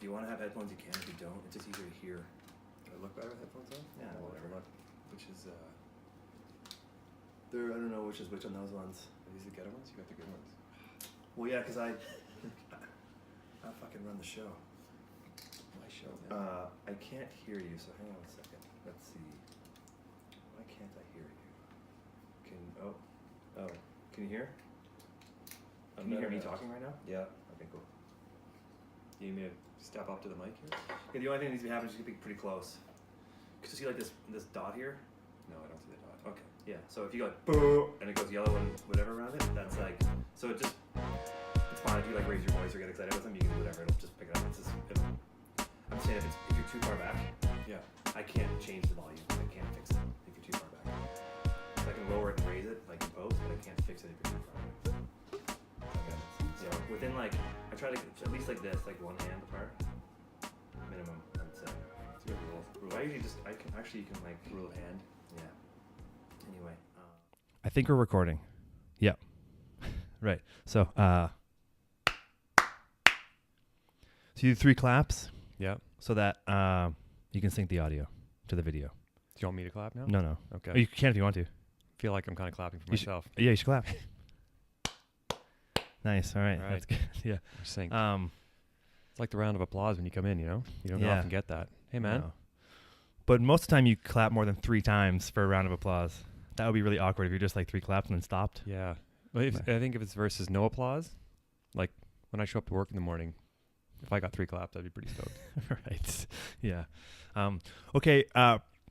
you want to have headphones, you can. If you don't, it's just easier to hear. Do I look better with headphones on? Yeah, whatever. Look. Which is, I don't know which is which on those ones. are these the ghetto ones? You got the good ones. Well, yeah, because I fucking run the show. My show, man. I can't hear you, so hang on a second. Let's see. Why can't I hear you? Can you hear? Can you hear me talking right now? Yeah. Okay, cool. You need me to step up to the mic here? Yeah, the only thing that needs to be happening is just be pretty close. Cause you see like this dot here? No, I don't see the dot. Okay. Yeah. So if you go like boo and it goes yellow and whatever around it, that's like so it just it's fine if you like raise your voice or get excited with something, you can do whatever, it'll just pick it up. It's just I'm saying if you're too far back, Yeah. I can't change the volume. I can't fix it if you're too far back. So I can lower it and raise it like in post, but I can't fix it if you're too far back. Okay. So within like I try to at least like this, like one hand apart. Minimum, I would say. It's a good rule. I usually just you can like Rule of hand. yeah. Anyway, I think we're recording. Yeah. Right. So you do 3 claps Yeah. so that you can sync the audio to the video. Do you want me to clap now? No. Okay. Oh, you can if you want to. feel like I'm kind of clapping for You should- myself. Yeah, you should clap. Nice. All right. All right. That's good. Yeah. We're synced. It's like the round of applause when you come in, you know? You don't Yeah. often get that. Hey, man. No. But most of the time you clap more than 3 times for a round of applause. That would be really awkward if you're just like 3 claps and then stopped. Yeah. Well, I think if it's versus no applause, like when I show up to work in the morning, if I got 3 claps, I'd be pretty stoked. Right. Yeah. Okay.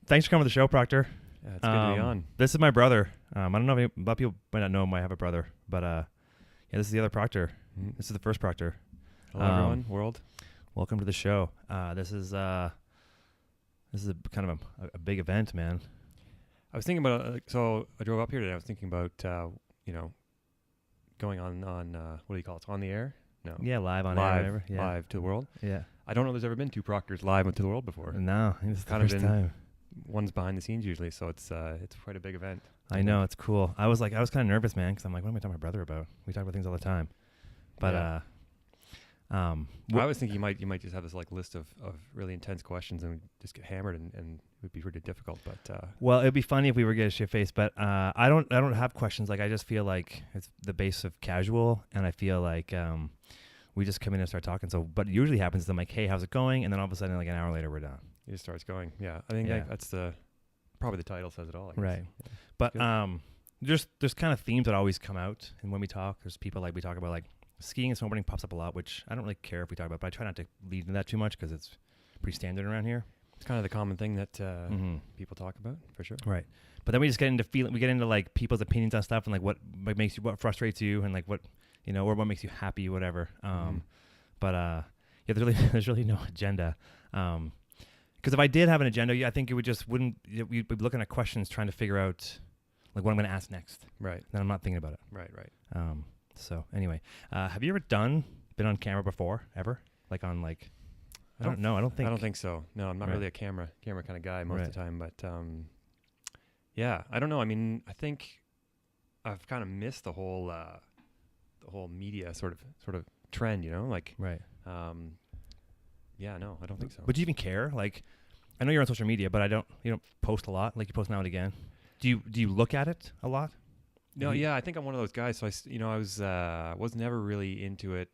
Thanks for coming to the show, Proctor. Yeah, it's good to be on. This is my brother. I don't know if a lot of people might not know him. I have a brother, but yeah, this is the other Proctor. Mm. This is the first Proctor. Hello, everyone. World. Welcome to the show. This is a kind of a big event, man. I was thinking about, so I drove up here today. I was thinking about, going on what do you call it? On the air? No. Yeah, live on air, live, whatever. Yeah. live to the world. Yeah. I don't know there's ever been 2 Proctors live to the world before. No, this is the Kind of first been- time. One's behind the scenes usually, so it's quite a big event. I know, it's cool. I was kind of nervous, man, because I'm like, what am I talking to my brother about? We talk about things all the time. But Yeah. I was thinking you might just have this like list of really intense questions and we'd just get hammered and it would be really difficult. But well, it'd be funny if we were getting shit faced, but I don't have questions. Like I just feel like it's the base of casual, and I feel like we just come in and start talking. So, but it usually happens. I'm like, hey, how's it going? And then all of a sudden, like an hour later, we're done. it just starts going. Yeah, I think Yeah. that's probably the title says it all. I guess. Right. Yeah. But Good. there's kind of themes that always come out, and when we talk, there's people like we talk about like skiing and snowboarding pops up a lot, which I don't really care if we talk about, but I try not to lead into that too much because it's pretty standard around here. It's kind of the common thing that Mm-hmm. people talk about for sure. Right. But then we just get into we get into like people's opinions on stuff and like what makes you, what frustrates you, and like what, or what makes you happy, whatever. But yeah, there's really no agenda. Because if I did have an agenda, I think it would just we'd be looking at questions trying to figure out like what I'm going to ask next. Right. Then I'm not thinking about it. Right. So anyway, have you ever been on camera before ever? Like on like, I don't know. I don't think so. No, I'm not Right. really a camera kind of guy most Right. of the time. But yeah, I don't know. I mean, I think I've kind of missed the whole media sort of trend. Like Right. yeah, no, I don't think so. But do you even care? Like, I know you're on social media, but you don't post a lot. Like you post now and again. Do you look at it a lot? No, yeah, I think I'm one of those guys. So I was never really into it,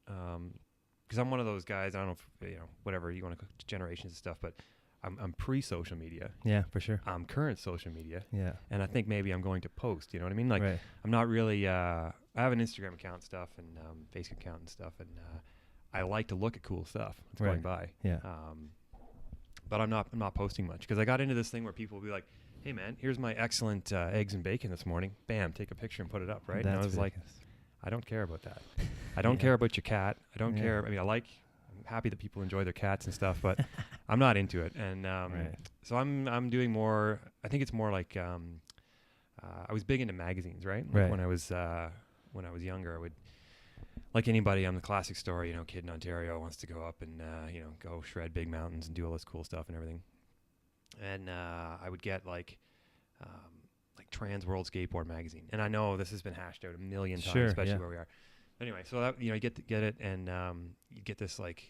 because I'm one of those guys. I don't know if whatever you want to generations and stuff, but I'm pre-social media. Yeah, for sure. I'm current social media, Yeah. and I think maybe I'm going to post. You know what I mean? Like Right. I'm not really. I have an Instagram account and stuff, and Facebook account and stuff, and I like to look at cool stuff that's Right. going by. Yeah. But I'm not posting much because I got into this thing where people will be like, "Hey man, here's my excellent eggs and bacon this morning. Bam, take a picture and put it up." Right? And I was like, I don't care about that. I don't Yeah. care about your cat. I don't Yeah. care. I mean, I'm happy that people enjoy their cats and stuff, but I'm not into it. And Right. so I'm doing more. I think it's more like I was big into magazines, right? Like Right. when I was younger, I would, like anybody, I'm the classic story. Kid in Ontario wants to go up and go shred big mountains and do all this cool stuff and everything. And I would get like Trans World Skateboard magazine. And I know this has been hashed out a million times, Sure, especially yeah. where we are. Anyway, so that, you get it, and you get this like,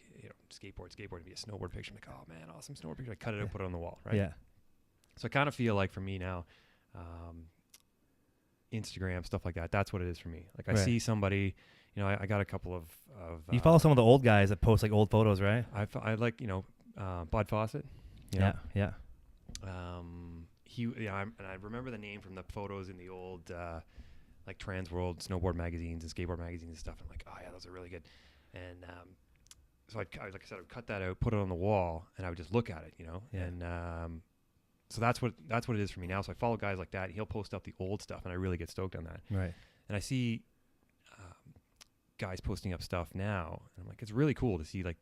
skateboard to be a snowboard picture. I'm like, oh man, awesome snowboard picture. I cut it out, put it on the wall, right? Yeah. So I kind of feel like for me now, Instagram, stuff like that, that's what it is for me. Like I see somebody, I got a couple of you follow some of the old guys that post like old photos, right? I like, Bud Fawcett. Yeah. And I remember the name from the photos in the old like Trans World snowboard magazines and skateboard magazines and stuff. I'm like, oh yeah, those are really good. And so like I said, I would cut that out, put it on the wall, and I would just look at it, Yeah. And so that's what it is for me now. So I follow guys like that. He'll post up the old stuff, and I really get stoked on that. Right. And I see guys posting up stuff now, and I'm like, it's really cool to see like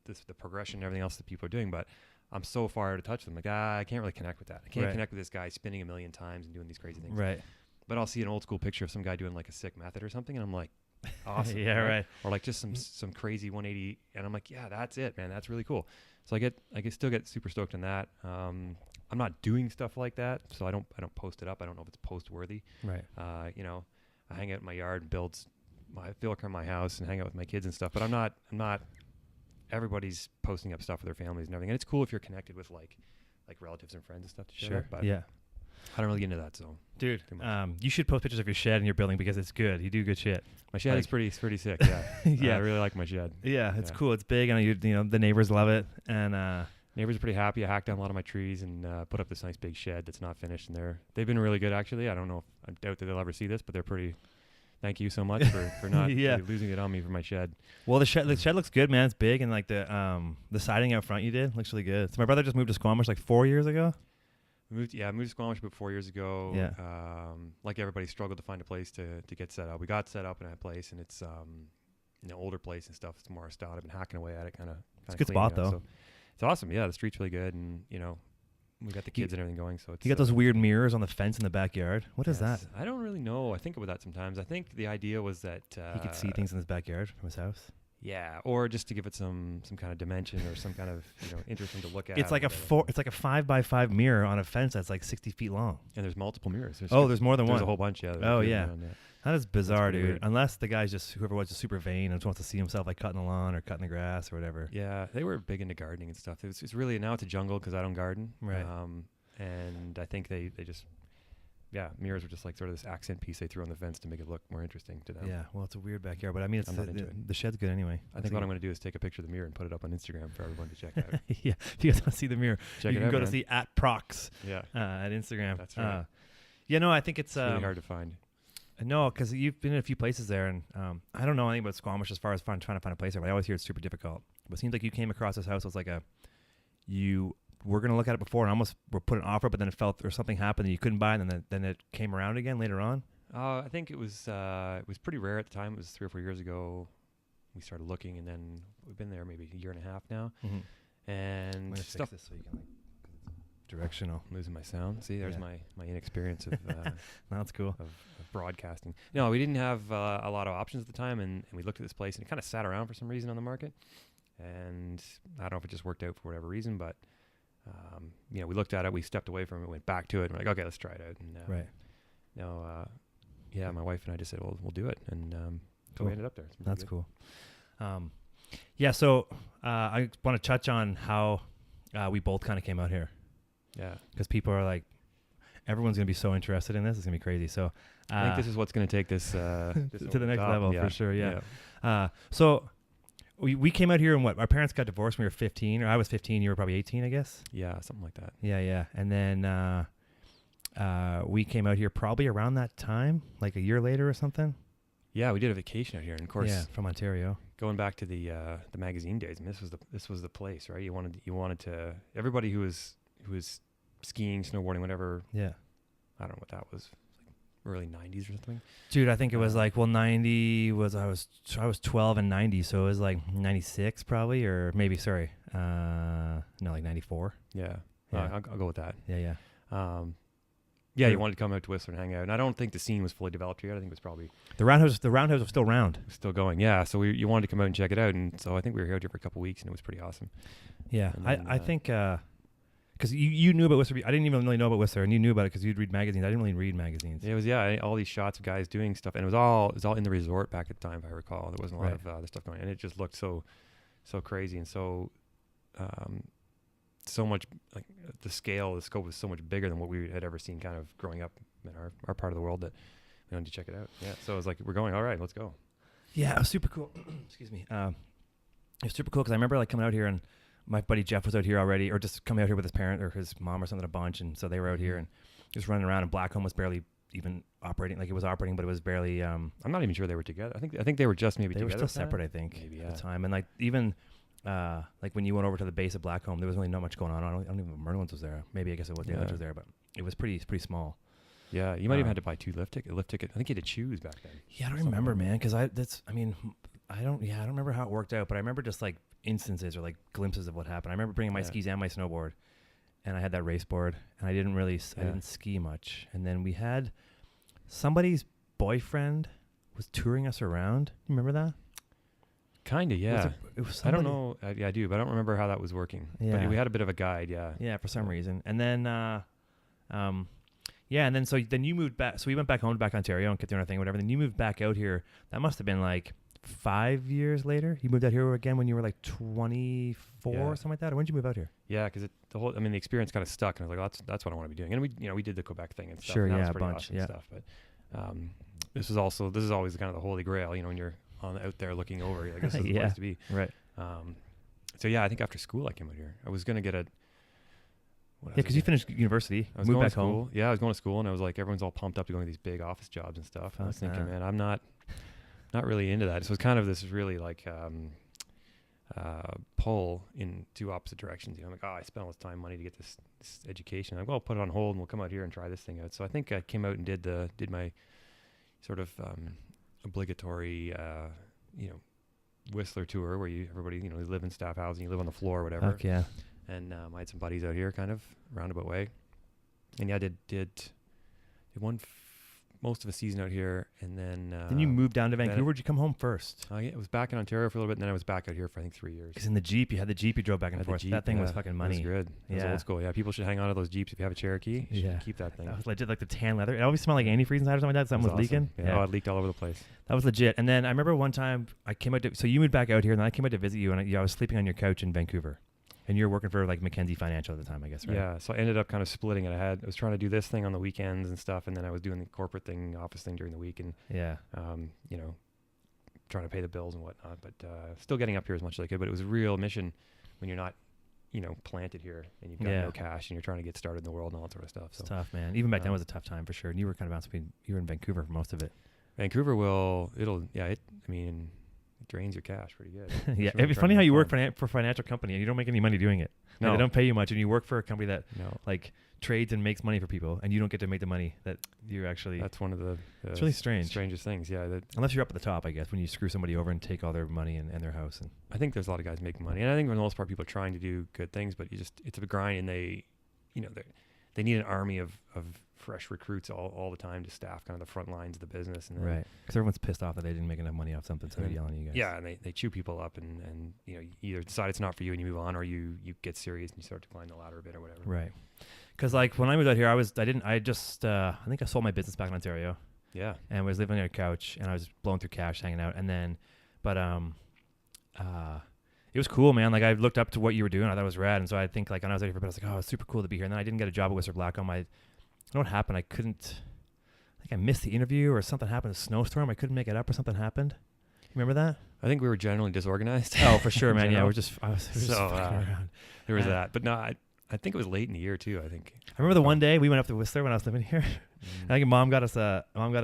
the progression and everything else that people are doing, but I'm so far out of touch with them. Like, I can't really connect with that. I can't connect with this guy spinning a million times and doing these crazy things. Right. But I'll see an old school picture of some guy doing like a sick method or something, and I'm like, awesome. Yeah, right. Or like just some crazy 180, and I'm like, yeah, that's it, man. That's really cool. So I still get super stoked on that. I'm not doing stuff like that, so I don't post it up. I don't know if it's post worthy. Right. I hang out in my yard and feel like I'm my house and hang out with my kids and stuff. But I'm not. Everybody's posting up stuff with their families and everything, and it's cool if you're connected with like relatives and friends and stuff to share. Sure. But yeah. I don't really get into that. So, dude, too much. you should post pictures of your shed in your building because it's good. You do good shit. My shed is pretty sick. Yeah. Yeah. I really like my shed. Yeah, it's cool. It's big, and the neighbors love it. And neighbors are pretty happy. I hacked down a lot of my trees and put up this nice big shed that's not finished, and they've been really good actually. I don't know. I doubt that they'll ever see this, but they're pretty. Thank you so much for not losing it on me for my shed. Well, the shed looks good, man. It's big, and like the siding out front you did looks really good. So my brother just moved to Squamish like 4 years ago. I moved to Squamish about 4 years ago. Yeah. Like everybody struggled to find a place to get set up. We got set up in that place, and it's older place and stuff. It's more our style. I've been hacking away at it, kind of. It's a good spot though. So it's awesome. Yeah, the street's really good, and we got the kids and everything going. So it's you got those weird mirrors on the fence in the backyard. What is that? I don't really know. I think about that sometimes. I think the idea was that he could see things in his backyard from his house. Yeah, or just to give it some kind of dimension or some kind of interesting to look at. It's like a 5x5 mirror on a fence that's like 60 feet long. And there's multiple mirrors. There's more than one. There's a whole bunch. Yeah. Oh yeah. That is bizarre, dude. Weird. Unless the guy's whoever was just super vain and just wants to see himself like cutting the lawn or cutting the grass or whatever. Yeah, they were big into gardening and stuff. It's really now it's a jungle because I don't garden. Right. And I think they just mirrors were just like sort of this accent piece they threw on the fence to make it look more interesting to them. Yeah, well, it's a weird backyard, but I mean, the shed's good anyway. I think what I'm going to do is take a picture of the mirror and put it up on Instagram for everyone to check out. Yeah, if you guys want to see the mirror, you can go to see @prox at Instagram. That's right. I think it's really hard to find. No, because you've been in a few places there, and I don't know anything about Squamish as far as trying to find a place there, but I always hear it's super difficult. But it seems like you came across this house. It was like we're going to look at it before and almost were put an offer, but then it felt or something happened and you couldn't buy it, and then it came around again later on. I think it was pretty rare at the time. It was 3 or 4 years ago we started looking, and then we've been there maybe a year and a half now. Mm-hmm. And I'm gonna fix this so you can directional. I'm losing my sound. See, there's my inexperience of no, that's cool. of broadcasting. No, we didn't have a lot of options at the time, and we looked at this place, and it kind of sat around for some reason on the market. And I don't know if it just worked out for whatever reason, but we looked at it, we stepped away from it, went back to it, and we're like, okay, let's try it out. And right. Now, my wife and I just said, well, we'll do it, and so cool. we ended up there. That's good. Cool. So I want to touch on how we both kind of came out here. Yeah. Because people are like, everyone's going to be so interested in this. It's going to be crazy. So I think this is what's going to take this, this to the next level for sure. Yeah. So we came out here and our parents got divorced when we were 15, or I was 15. You were probably 18, I guess. Yeah, something like that. Yeah. And then we came out here probably around that time, like a year later or something. Yeah, we did a vacation out here, and of course, from Ontario. Going back to the magazine days, and this was the place, right? You wanted to everybody who was skiing, snowboarding, whatever. Yeah. I don't know what that was. Early 90s or something. Dude, I think it was 90 was I was 12 and 90, so it was like 96 probably, or maybe like 94. Yeah. I'll go with that. Yeah. You wanted to come out to Whistler and hang out, and I don't think the scene was fully developed yet. I think it was probably the roundhouse was still round. It was still going. Yeah, so you wanted to come out and check it out, and so I think we were here for a couple weeks, and it was pretty awesome. Yeah. Then, I think Because you knew about Whistler. I didn't even really know about Whistler, and you knew about it because you'd read magazines. I didn't really read magazines. It was all these shots of guys doing stuff, and it was all in the resort back at the time, if I recall. There wasn't a lot of other stuff going on, and it just looked so crazy and so much like the scope was so much bigger than what we had ever seen kind of growing up in our part of the world that we wanted to check it out. Yeah, so it was like, we're going, all right, let's go. Yeah, it was super cool. Excuse me. It was super cool because I remember like coming out here, and my buddy Jeff was out here already, or just coming out here with his parent or his mom or something, a bunch, and so they were out here and just running around, and Blackcomb was barely even operating. Like, it was operating, but it was barely. I'm not even sure they were together. I think they were just maybe together. They were still separate, I think, maybe, at the time. And like even like when you went over to the base of Blackcomb, there was really not much going on. I don't even know if Merlin's was there. Maybe, I guess it was the others was there, but it was pretty small. Yeah, you might even had to buy 2 lift ticket. I think you had to choose back then. Yeah, I don't remember, man, because I don't remember how it worked out, but I remember just like instances or like glimpses of what happened. I remember bringing my skis and my snowboard, and I had that race board, and I didn't ski much. And then we had somebody's boyfriend was touring us around. You remember that? Kind of, yeah. It was I don't know. I do, but I don't remember how that was working. Yeah. But we had a bit of a guide, yeah. Yeah, for some reason. And then, and then you moved back. So we went back home to back Ontario and kept doing our thing, whatever. Then you moved back out here. That must have been like 5 years later. You moved out here again when you were like 24 or something like that. Or when did you move out here? Yeah, because the experience kind of stuck, and I was like, that's what I want to be doing. And we did the Quebec thing and stuff. Sure, and that yeah, was a pretty bunch, awesome yeah. stuff. But this is always kind of the holy grail, when you're out there looking over, you're like, this is the place to be. Right. So yeah, I think after school I came out here. I was gonna get a. Yeah, because you finished university. I was moved going back to school. home. Yeah, I was going to school, and I was like, everyone's all pumped up to going to these big office jobs and stuff. And I was thinking, man, I'm not really into that. So it's kind of this really like pull in 2 opposite directions. I'm like, I spent all this time, money to get this education. I'm like, well, I'll put it on hold, and we'll come out here and try this thing out. So I think I came out and did my sort of obligatory, Whistler tour where everybody, you live in staff housing, you live on the floor or whatever. Heck yeah. And I had some buddies out here, kind of roundabout way. And yeah, I did most of a season out here, and then. Then you moved down to Vancouver. Where'd you come home first? Yeah, it was back in Ontario for a little bit, and then I was back out here for I think 3 years. Because in the Jeep, you had the Jeep, you drove back and forth. Jeep, that thing was fucking money. It was good. It was old school. Yeah, people should hang on to those Jeeps if you have a Cherokee. You should keep that thing. That was legit, like the tan leather. It always smelled like antifreeze inside or something like that. Something was leaking. Yeah. Oh, it leaked all over the place. That was legit. And then I remember one time I came out to, so you moved back out here, and then I came out to visit you, and I was sleeping on your couch in Vancouver. And you're working for like Mackenzie Financial at the time, I guess, right? Yeah. So I ended up kind of splitting it. I was trying to do this thing on the weekends and stuff, and then I was doing the corporate thing, office thing during the week, and trying to pay the bills and whatnot. But still getting up here as much as I could. But it was a real mission when you're not, planted here and you've got no cash and you're trying to get started in the world and all that sort of stuff. So it's tough, man. Even back then was a tough time for sure. And you were kind of bouncing. You were in Vancouver for most of it. Vancouver it drains your cash pretty good. Yeah, it's funny how you work for a financial company and you don't make any money doing it. No, they don't pay you much, and you work for a company that like trades and makes money for people, and you don't get to make the money that you actually. That's one of the. It's really strange. Strangest things, yeah. Unless you're up at the top, I guess, when you screw somebody over and take all their money and their house. And I think there's a lot of guys making money, and I think for the most part, people are trying to do good things, but it's a grind, and they need an army of fresh recruits all the time to staff kind of the front lines of the business. And right. Because everyone's pissed off that they didn't make enough money off something, so they're yelling at you guys. Yeah, and they chew people up, and you either decide it's not for you and you move on, or you get serious and you start to climb the ladder a bit or whatever. Right. Because like when I moved out here, I think I sold my business back in Ontario. Yeah. And was living on a couch, and I was blowing through cash, hanging out, and then, but it was cool, man. Like I looked up to what you were doing. I thought it was rad, and so I think like when I was out here for a bit, I was like, oh, it's super cool to be here. And then I didn't get a job at Whistler Blackcomb. I don't know what happened. I think I missed the interview or something happened. A snowstorm. I couldn't make it up or something happened. You remember that? I think we were generally disorganized. Oh, for sure, man. Yeah, I was just fucking around. There was that, but no, I think it was late in the year too. I think. I remember the one day we went up to Whistler when I was living here. I think Mom got us a room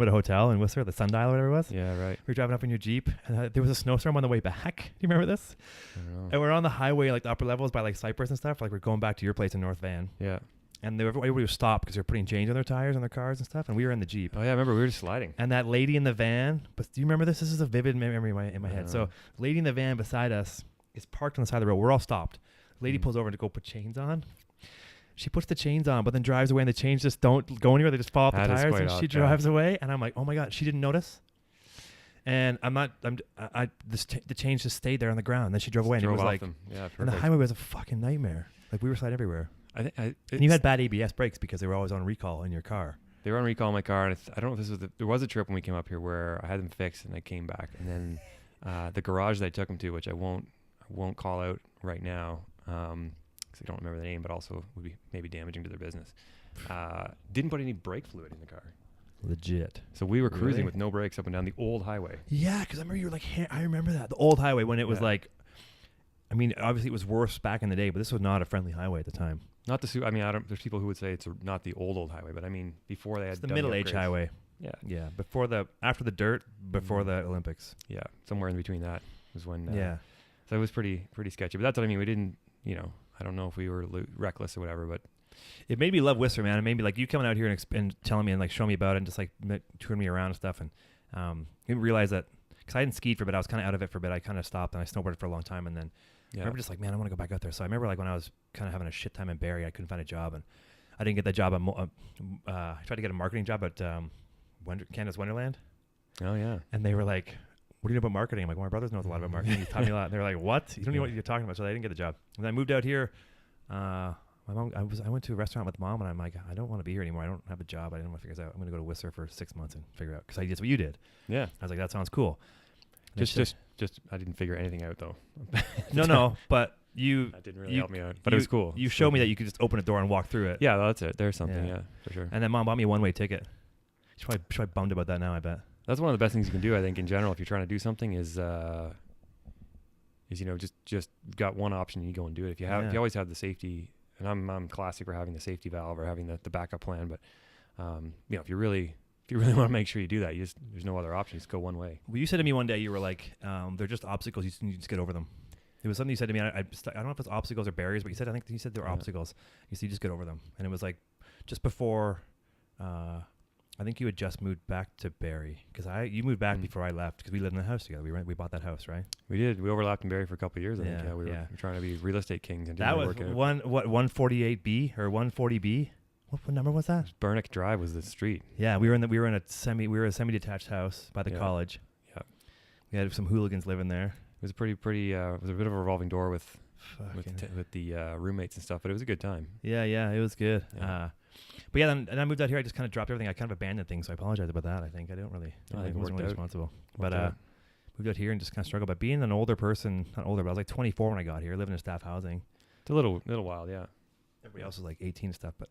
at a hotel in Whistler, the Sundial or whatever it was. Yeah, right. We were driving up in your Jeep, and there was a snowstorm on the way back. Do you remember this? I don't know. And we're on the highway, like the upper levels by like Cypress and stuff. Like we're going back to your place in North Van. Yeah. And everybody was stopped because they were putting change on their tires on their cars and stuff. And we were in the Jeep. Oh yeah, I remember we were just sliding. And that lady in the van. But do you remember this? This is a vivid memory in my head. So, lady in the van beside us is parked on the side of the road. We're all stopped. Lady pulls over to go put chains on. She puts the chains on, but then drives away, and the chains just don't go anywhere. They just fall off the tires, and she drives away. And I'm like, oh my god, she didn't notice. And the chains just stayed there on the ground. And then she drove away, and it was like, yeah, and the highway was a fucking nightmare. Like we were sliding everywhere. And you had bad ABS brakes because they were always on recall in your car. They were on recall in my car, and I don't know if this was there was a trip when we came up here where I had them fixed, and I came back, and then the garage that I took them to, which I won't call out right now, because I don't remember the name, but also would be maybe damaging to their business. Didn't put any brake fluid in the car. Legit. So we were cruising Really? with no brakes up and down the old highway. Yeah, because I remember you were like, I remember that. The old highway when it was like, I mean, obviously it was worse back in the day, but this was not a friendly highway at the time. Not the I mean, there's people who would say it's not the old highway, but I mean, before they had It's the done middle-age upgrades. highway. Yeah. Yeah, after the dirt, before the Olympics. Yeah, somewhere in between that was when. Yeah. So it was pretty sketchy, but that's what I mean. We didn't, I don't know if we were reckless or whatever, but It made me love Whistler, man. It made me like you coming out here and telling me and like showing me about it and just like touring me around and stuff. And didn't realize that because I hadn't skied for a bit, I was kind of out of it for a bit. I kind of stopped and I snowboarded for a long time, and then I remember just like, man, I want to go back out there. So I remember like when I was kind of having a shit time in Barrie, I couldn't find a job, and I didn't get that job. I tried to get a marketing job at Canada's Wonderland. Oh yeah. And they were like, what do you know about marketing? I'm like, well, my brother knows a lot about marketing. He taught me a lot. And they were like, what? You don't know what you're talking about. So I didn't get the job. And then I moved out here. My mom, I went to a restaurant with mom, and I'm like, I don't want to be here anymore. I don't have a job. I didn't want to figure this out. I'm going to go to Whistler for 6 months and figure out, because that's what you did. Yeah. I was like, that sounds cool. And Just I didn't figure anything out though. no, but that didn't really help me out, but it was cool. You showed me that you could just open a door and walk through it. Yeah, that's it. There's something. Yeah, for sure. And then mom bought me a one-way ticket. She's probably bummed about that now, I bet. That's one of the best things you can do, I think, in general, if you're trying to do something, is just got one option and you go and do it. If you always have the safety, and I'm classic for having the safety valve or having the backup plan, but if you really want to make sure you do that, there's no other option. Just go one way. Well, you said to me one day, you were like, they're just obstacles. You just get over them. It was something you said to me. I don't know if it's obstacles or barriers, but I think you said they were obstacles. You said you just get over them. And it was like just before, I think you had just moved back to Barrie, because you moved back before I left, because we lived in the house together. We bought that house, right? We did. We overlapped in Barrie for a couple of years. I think. Yeah, we were trying to be real estate kings, and didn't that work out. 148B or 140B. What number was that? Burnick Drive was the street. Yeah, we were a semi-detached house by the college. Yeah, we had some hooligans living there. It was pretty. It was a bit of a revolving door with the roommates and stuff, but it was a good time. Yeah, it was good. Yeah. But yeah, then I moved out here. I just kind of dropped everything. I kind of abandoned things, so I apologize about that. I think I wasn't really responsible. But moved out here and just kind of struggled. But being an older person, not older, but I was like 24 when I got here, living in staff housing. It's a little wild, yeah. Everybody else was like 18 and stuff. But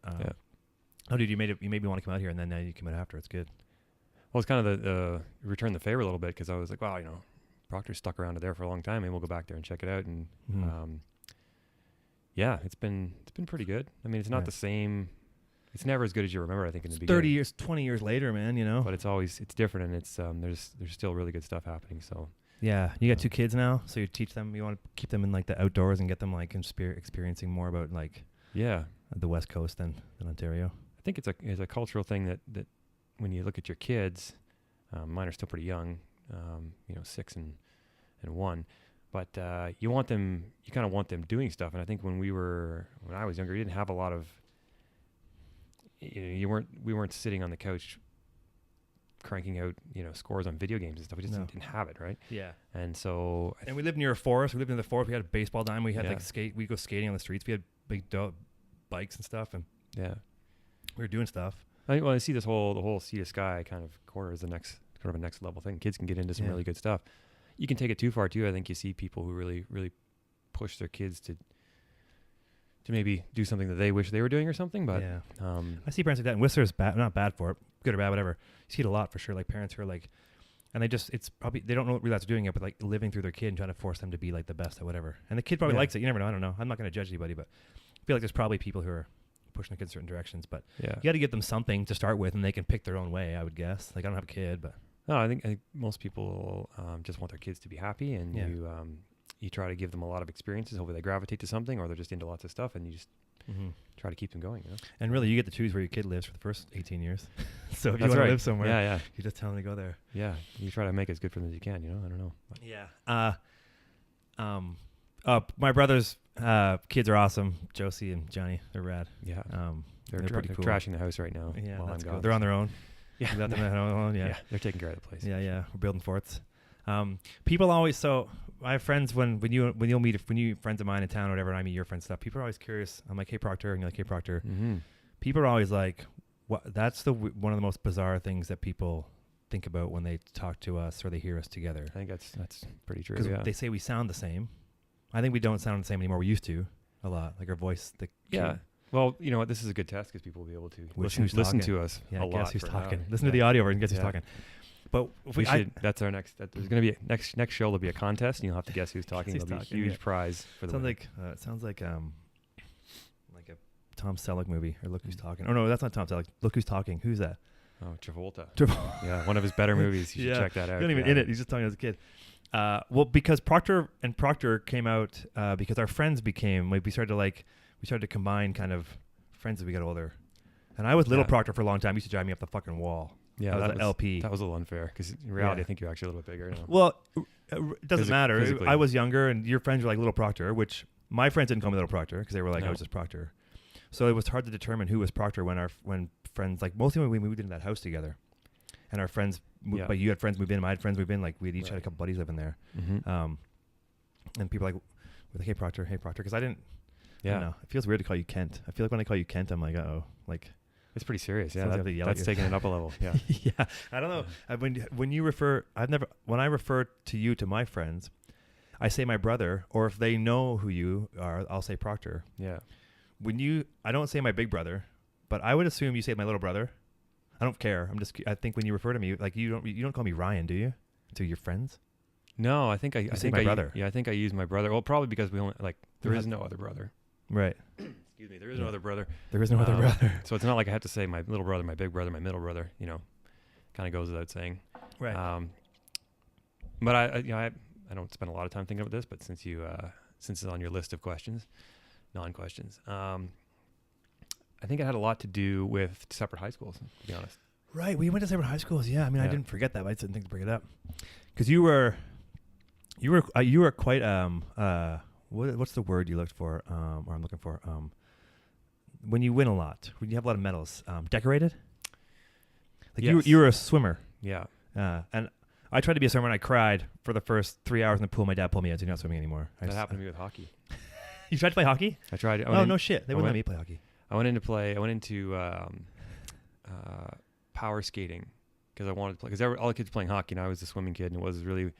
oh, dude, you made me want to come out here, and then now you came out after. It's good. Well, it's kind of the return the favor a little bit, because I was like, wow, Proctor stuck around there for a long time, and we'll go back there and check it out. And it's been pretty good. I mean, it's not the same. It's never as good as you remember, I think, in the beginning. 30 years, 20 years later, man, But it's different, and it's there's still really good stuff happening. So yeah, you got 2 kids now, so you teach them. You want to keep them in like the outdoors and get them like experiencing more about like the West Coast than Ontario. I think it's a cultural thing that when you look at your kids, mine are still pretty young, 6 and 1. But you kind of want them doing stuff. And I think when I was younger, you didn't have a lot of, we weren't sitting on the couch cranking out, scores on video games and stuff. We just didn't have it, right? Yeah. And so, and we lived near a forest. We lived in the forest. We had a baseball diamond. We had we'd go skating on the streets. We had big bikes and stuff. And we were doing stuff. I see the whole Sea to Sky kind of corner as the next level thing. Kids can get into some really good stuff. You can take it too far too. I think you see people who really, really push their kids to maybe do something that they wish they were doing or something. But I see parents like that. And Whistler's not bad for it, good or bad, whatever. You see it a lot for sure. Like parents who are like, and it's probably, they don't realize they're doing it, but like living through their kid and trying to force them to be like the best at whatever. And the kid probably likes it. You never know. I don't know. I'm not going to judge anybody, but I feel like there's probably people who are pushing their kids in certain directions. But you got to give them something to start with, and they can pick their own way, I would guess. Like I don't have a kid, but. No, I think most people just want their kids to be happy, and you try to give them a lot of experiences. Hopefully they gravitate to something, or they're just into lots of stuff, and you just try to keep them going. And really, you get to choose where your kid lives for the first 18 years. So if you want to live somewhere, you just tell them to go there. Yeah, you try to make it as good for them as you can. I don't know. But my brother's kids are awesome. Josie and Johnny, they're rad. Yeah, they're pretty cool. Trashing the house right now. Yeah, while that's I'm cool. gone. They're on their own. Yeah, They're taking care of the place. Yeah, they're taking care of the place. Yeah, we're building forts. People always I have friends when you friends of mine in town or whatever, and I meet your friends stuff. People are always curious. I'm like, hey Proctor, and you're like, hey Proctor. Mm-hmm. People are always like, what? That's one of the most bizarre things that people think about when they talk to us or they hear us together. I think that's pretty true. Because Yeah. they say we sound the same. I think we don't sound the same anymore. We used to a lot, like our voice. Yeah. Well, you know what? This is a good test because people will be able to Who's listen talking? to us Yeah, a lot. guess who's for talking. now. Listen to the audio version. Guess who's talking. But if We should. That's our next. There's going to be next show. There'll be a contest, and you'll have to guess who's talking. who's There'll be talking, a huge yeah. prize for the. sounds winner. like it sounds like a Tom Selleck movie, or Look Who's Talking. Oh no, that's not Tom Selleck. Look Who's Talking. Who's that? Oh, Travolta. Yeah, one of his better movies. You should check that out. He's not even in it. He's just talking as a kid. Well, because Proctor and Proctor came out because our friends became we started to combine kind of friends as we got older. And I was Little Yeah. Proctor for a long time. He used to drive me up the fucking wall. Yeah, I was an LP. That was a little unfair because in reality, Yeah. I think you're actually a little bit bigger now. Well, it doesn't matter. physically. I was younger, and your friends were like Little Proctor, which my friends didn't call me Little Proctor because they were like I No. was just Proctor. So it was hard to determine who was Proctor when friends, like mostly when we moved into that house together, and our friends, Yeah. like you had friends move in, and I had friends move in, like we had each had a Right. couple buddies living there, Mm-hmm. and people were like, hey Proctor, because I don't Yeah, know. It feels weird to call you Kent. I feel like when I call you Kent, I'm like, like. it's pretty serious. Yeah, Sounds like I have to yell at that's you. taking it up a level. Yeah. Yeah, I don't know. When you refer, when I refer to you to my friends, I say my brother, or if they know who you are, I'll say Proctor. Yeah. I don't say my big brother, but I would assume you say my little brother. I don't care. I think when you refer to me, like you don't call me Ryan, do you? To your friends? No, I think I say think my I brother. Yeah, I think I use my brother. Well, probably because we only there Who is has- no other brother. Right. Excuse me. There is no other brother. There is no other brother. So it's not like I have to say my little brother, my big brother, my middle brother. You know, kind of goes without saying. Right. But I don't spend a lot of time thinking about this. But since it's on your list of non-questions, I think it had a lot to do with separate high schools. To be honest. Right. We went to separate high schools. Yeah. I mean, I Yeah. didn't forget that, but I just didn't think to bring it up because you were quite what's the word you looked for? Or I'm looking for when you win a lot, when you have a lot of medals, decorated. Like Yes. you were a swimmer. Yeah. And I tried to be a swimmer and I cried for the first 3 hours in the pool. My dad pulled me out, so you're not swimming anymore. That happened to me with hockey. You tried to play hockey? I tried. Oh, no shit. They I wouldn't let went- me play hockey. I went into power skating because I wanted to play. Because all the kids were playing hockey, and I was the swimming kid, and it was really,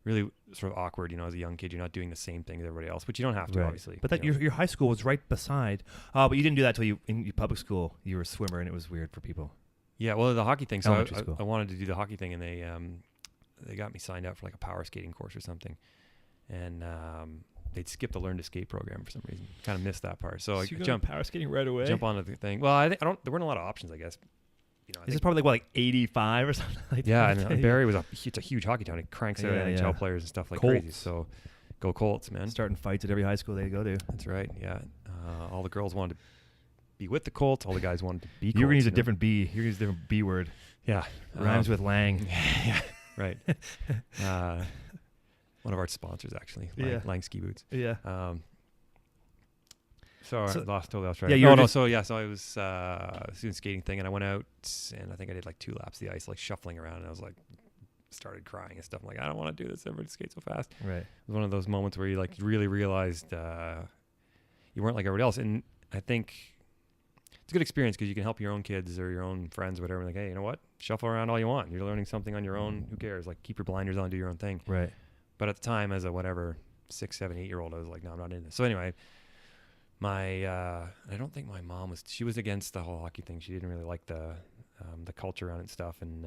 really sort of awkward. You know, as a young kid, you're not doing the same thing as everybody else, but you don't have to, Right. obviously. But that you know. your high school was right beside. Oh, but you didn't do that till in your public school. You were a swimmer, and it was weird for people. Yeah, well, the hockey thing. So Elementary school. I wanted to do the hockey thing, and they got me signed up for like a power skating course or something, and they'd skip the learn to skate program for some reason. Kind of missed that part. So I jump power skating right away. onto the thing. Well, I think there weren't a lot of options, I guess. You know, I This is think- probably like 85 or something like yeah, that. and Barrie it's a huge hockey town. It cranks out Yeah, NHL yeah. players and stuff like Colts. crazy. So go Colts, man. Starting fights at every high school they go to. That's right. Yeah, all the girls wanted to be with the Colts. All the guys wanted to be. You're gonna use a Colts, different B. You're gonna use a different B word. Yeah, Rhymes with Lang. yeah, right. One of our sponsors actually. Yeah. Lang ski boots. Yeah. So I So- totally lost track. Yeah, you were no. just- So I was doing skating thing, and I went out, and I think I did like 2 laps of the ice, like shuffling around, and I was like, started crying and stuff. I'm like, I don't want to do this. Everybody skates so fast. Right. It was one of those moments where you like really realized you weren't like everybody else, and I think it's a good experience because you can help your own kids or your own friends or whatever. Like, hey, you know what? Shuffle around all you want. You're learning something on your own. Who cares? Like, keep your blinders on, do your own thing. Right. But at the time, as a 6, 7, 8-year-old, I was like, no, I'm not in this. So anyway, I don't think my mom she was against the whole hockey thing. She didn't really like the culture around it and stuff, and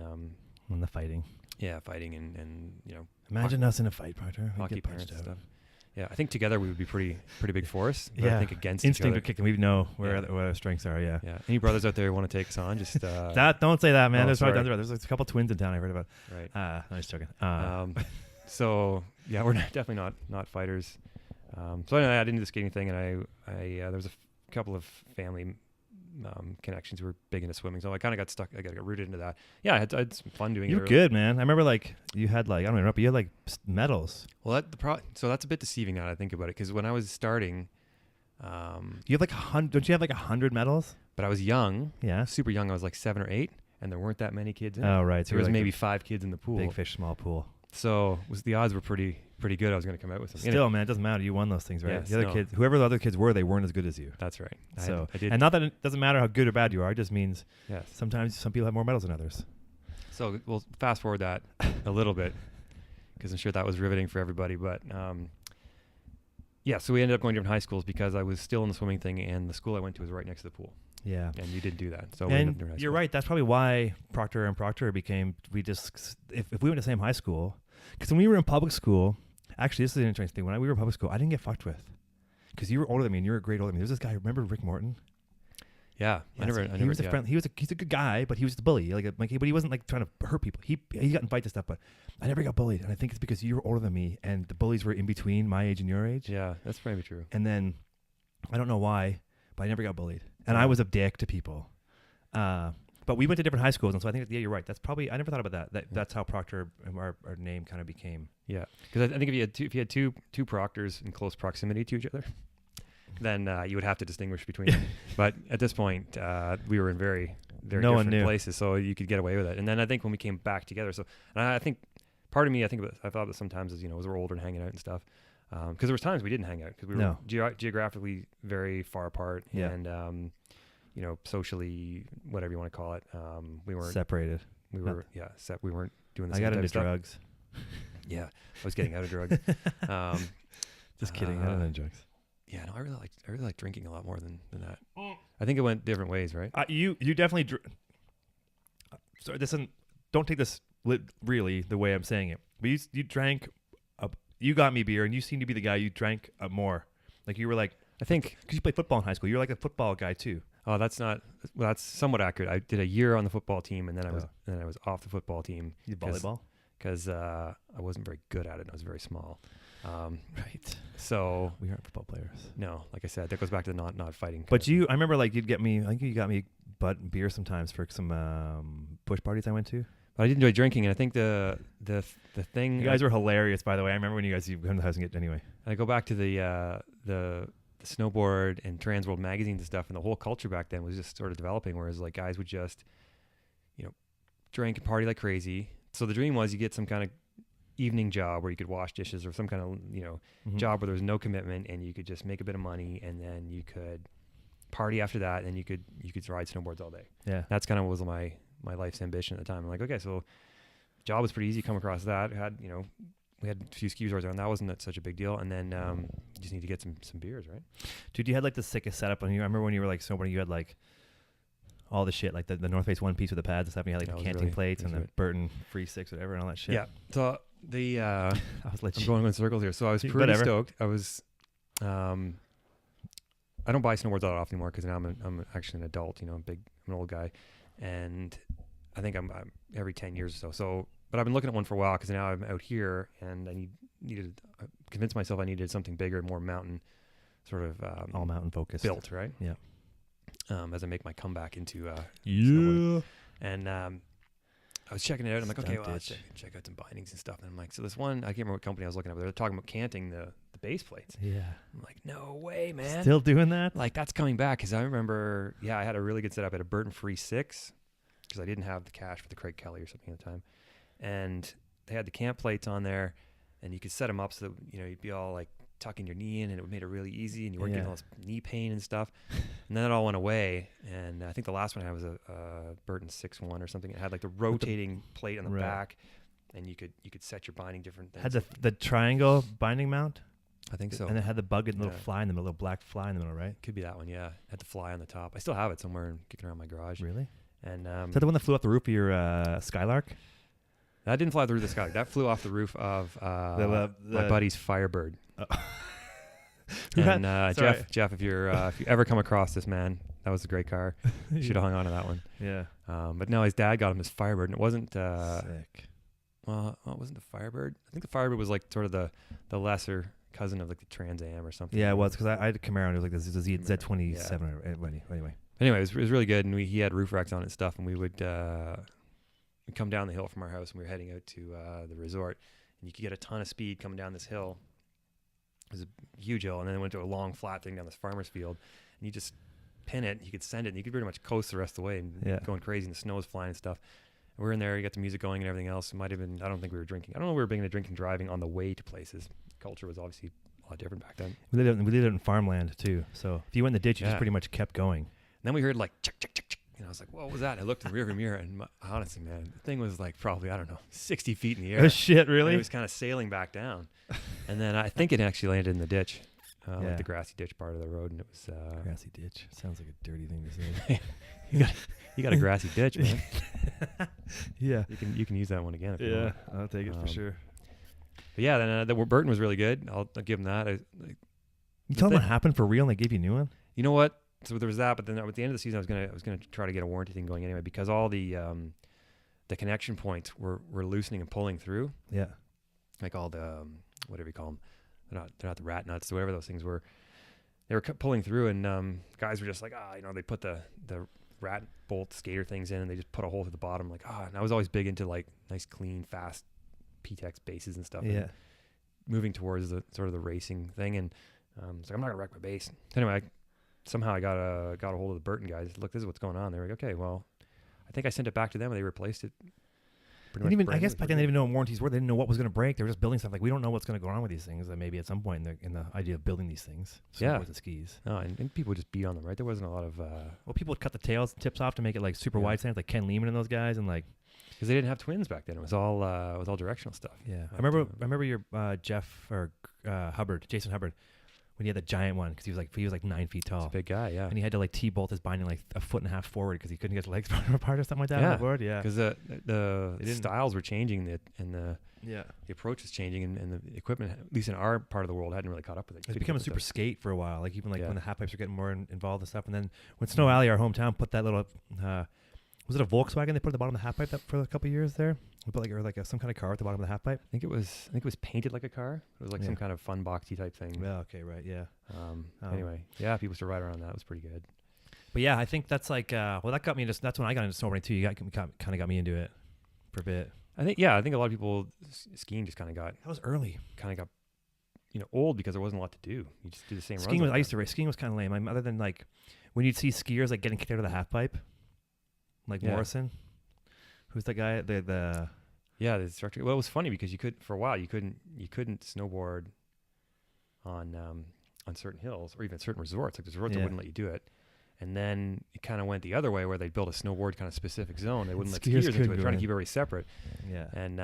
On the fighting. yeah, fighting and you know, Imagine us in a fight, Proctor. We'd hockey get parents punched and out. stuff. Yeah, I think together we would be pretty big force. But Yeah. I think against Instinct each would other. kick, and we know where Yeah. what our strengths are. Yeah. Yeah. Any brothers out there who want to take us on? Just Don't say that, man. Oh, There's probably sorry. there's a couple twins in town I heard about. right. I'm just joking. So yeah, we're definitely not fighters. So anyway, I didn't do the skating thing, and I there was a couple of family connections who were big into swimming, so I kind of got stuck. I got rooted into that. Yeah, I had some fun doing You it. were good, man. I remember you had I don't know, but you had medals. Well, so that's a bit deceiving now that I think about it, because when I was starting, You have 100. Don't you have 100 medals? but I was young, Yeah. super young. I was like 7 or 8, and there weren't that many kids in it. Oh, right. So There was you're maybe 5 kids in the pool. big fish, small pool. So the odds were pretty good. I was going to come out with something. Still, man, it doesn't matter. You won those things, right? Yes, the other no. kids, whoever the other kids were, they weren't as good as you. That's right. So, I did. and not that it doesn't matter how good or bad you are. It just means Yes. sometimes some people have more medals than others. So we'll fast forward that a little bit because I'm sure that was riveting for everybody. But yeah, so we ended up going to different high schools because I was still in the swimming thing, and the school I went to was right next to the pool. Yeah. And you didn't do that. So we ended up And doing high you're school. right. That's probably why Proctor and Proctor became, if we went to the same high school, because when we were in public school, actually, this is an interesting thing. When we were in public school, I didn't get fucked with because you were older than me and you were a grade older than me. There was this guy, remember Rick Morton? Yeah. I never, he was a friend. He's a good guy, but he was the bully. But he wasn't like trying to hurt people. He got invited to stuff, but I never got bullied. And I think it's because you were older than me and the bullies were in between my age and your age. Yeah, that's probably true. And then I don't know why, but I never got bullied. And I was a dick to people. But we went to different high schools, and so I think you're right. That's probably, I never thought about that. That's how Proctor, our name kind of became. Yeah, because I think if you had two Proctors in close proximity to each other, then you would have to distinguish between them. But at this point, we were in very different places, so you could get away with it. And then I think when we came back together, so and I think part of me, I thought about sometimes as as we're older and hanging out and stuff, because there was times we didn't hang out because we were geographically very far apart, and socially, whatever you want to call it, we weren't separated. We were we weren't doing the I same got type into of stuff. drugs. Yeah, I was getting out of drugs. Just kidding. I don't know drugs. Yeah, no, I really like drinking a lot more than that. I think it went different ways, right? You definitely. Sorry, don't take this really the way I'm saying it. But you drank. You got me beer, and you seem to be the guy you drank more. Like you were like, I think because you played football in high school, you're like a football guy too. Oh, that's somewhat accurate. I did a year on the football team, and then I was off the football team. You did volleyball? Because I wasn't very good at it. I was very small. Right. So we aren't football players. No, like I said, that goes back to the not fighting. But I remember like you'd get me. I think you got me beer sometimes for some push parties I went to. But I did enjoy drinking, and I think the thing. You guys were hilarious, by the way. I remember when you come to the house and get anyway. I go back to the snowboard and Trans World magazines and stuff, and the whole culture back then was just sort of developing, whereas like guys would just drink and party like crazy. So the dream was you get some kind of evening job where you could wash dishes or some kind of job where there was no commitment, and you could just make a bit of money, and then you could party after that, and you could ride snowboards all day. Yeah, that's kind of was my life's ambition at the time. I'm like, okay, so job was pretty easy. Come across that, we had a few ski resorts around. That wasn't such a big deal. And then you just need to get some beers, right? Dude, you had like the sickest setup on you. I remember when you were like snowboarding, you had like all the shit, like the North Face one piece with the pads and stuff. And you had like the canting plates and the Burton Free 6, whatever, and all that shit. Yeah. So I was like, I'm going in circles here. So I was pretty stoked. I was, I don't buy snowboards that often anymore because now I'm actually an adult. I'm an old guy, and I think I'm every 10 years or so. So. But I've been looking at one for a while because now I'm out here and I needed convince myself I needed something bigger, more mountain, sort of all mountain focused, built, right? Yeah. As I make my comeback into snowboarding. And I was checking it out. I'm like, okay, well, let's check out some bindings and stuff. And I'm like, so this one, I can't remember what company I was looking at, but they're talking about canting the base plates. Yeah. I'm like, no way, man. Still doing that? Like that's coming back because I remember, I had a really good setup at a Burton Free 6 because I didn't have the cash for the Craig Kelly or something at the time. And they had the camp plates on there, and you could set them up so that you'd be all like tucking your knee in, and it made it really easy, and you weren't getting all this knee pain and stuff. And then it all went away, and I think the last one I had was a Burton 6-1 or something. It had like the rotating plate on the back, and you could set your binding different things. Had the triangle binding mount? I think so. And it had the bug and little fly in the middle, little black fly in the middle, right? Could be that one, yeah. Had the fly on the top. I still have it somewhere and kicking around my garage. Really? And is that the one that flew off the roof of your Skylark? That didn't fly through the sky. That flew off the roof of my buddy's Firebird. And Jeff, if you ever come across this, man, that was a great car. You should have hung on to that one. Yeah. But no, his dad got him his Firebird, and it wasn't. Sick. Well, it wasn't the Firebird. I think the Firebird was like sort of the lesser cousin of like the Trans Am or something. Yeah, it was because I had a Camaro and it was like this is a Z27. Anyway. Anyway, it was really good, and he had roof racks on it and stuff, and we would. We'd come down the hill from our house, and we were heading out to the resort, and you could get a ton of speed coming down this hill. It was a huge hill, and then it went to a long flat thing down this farmer's field, and you just pin it, you could send it, and you could pretty much coast the rest of the way and going crazy, and the snow was flying and stuff. We're in there. You got the music going and everything else. It might have been. I don't think we were drinking. I don't know. If we were big into drinking, driving on the way to places. Culture was obviously a lot different back then. We lived in farmland too. So if you went in the ditch, you just pretty much kept going. And then we heard like chick, chick, chick, chick. And I was like, what was that? I looked in the rearview mirror, and honestly, man, the thing was like probably, I don't know, 60 feet in the air. Oh, shit, really? And it was kind of sailing back down. And then I think it actually landed in the ditch, like the grassy ditch part of the road. And it was... grassy ditch. Sounds like a dirty thing to say. you got a grassy ditch, man. Yeah. You can use that one again if you want. I'll take it for sure. But yeah, then the Burton was really good. I'll give him that. You tell them what happened for real and they gave you a new one? You know what? So there was that, but then at the end of the season, I was gonna try to get a warranty thing going anyway, because all the connection points were loosening and pulling through. Yeah, like all the whatever you call them, they're not the rat nuts, or whatever those things were. They were pulling through, and guys were just like, they put the rat bolt skater things in, and they just put a hole through the bottom. Like, and I was always big into like nice, clean, fast PTX bases and stuff. Yeah, and moving towards the sort of the racing thing, and it's like, I'm not gonna wreck my base. Anyway. Somehow I got a hold of the Burton guys. Look, this is what's going on. They were like, okay, well, I think I sent it back to them and they replaced it. I guess back then they didn't know what warranties were. They didn't know what was going to break. They were just building stuff. Like, we don't know what's going to go on with these things. And maybe at some point in the idea of building these things, with the skis. No, and people would just beat on them, right? There wasn't a lot of. Well, people would cut the tails and tips off to make it like super wide stands, like Ken Lehman and those guys, and like. Because they didn't have twins back then. It was all directional stuff. Yeah, I remember your Jeff or Jason Hubbard. When he had the giant one, because he was like 9 feet tall. He's a big guy, yeah. And he had to like T-bolt his binding like a foot and a half forward because he couldn't get his legs apart or something like that on the board. Yeah, because the styles were changing, and the approach was changing, and the equipment, at least in our part of the world, hadn't really caught up with it. It's become a super skate for a while. Like even when the half pipes were getting more involved and stuff. And then when Snow Alley, our hometown, put that little was it a Volkswagen they put at the bottom of the half pipe for a couple of years there? We put some kind of car at the bottom of the half pipe. I think it was painted like a car. It was like some kind of fun boxy type thing. Yeah. Okay. Right. Yeah. Anyway, people used to ride around that. It was pretty good. But yeah, I think that's like that got me. That's when I got into snowboarding too. You kind of got me into it for a bit. I think a lot of people skiing just kind of got. That was early. Kind of got, old because there wasn't a lot to do. You just do the same. Skiing I used to race. Skiing was kind of lame. Other than like when you'd see skiers like getting kicked out of the half pipe, like Morrison. Who's the guy? The instructor. Well, it was funny because for a while you couldn't snowboard on certain hills or even certain resorts. Like there's resorts that wouldn't let you do it, and then it kind of went the other way where they built a snowboard kind of specific zone. They wouldn't let skiers into it, trying to keep everybody separate. Yeah, and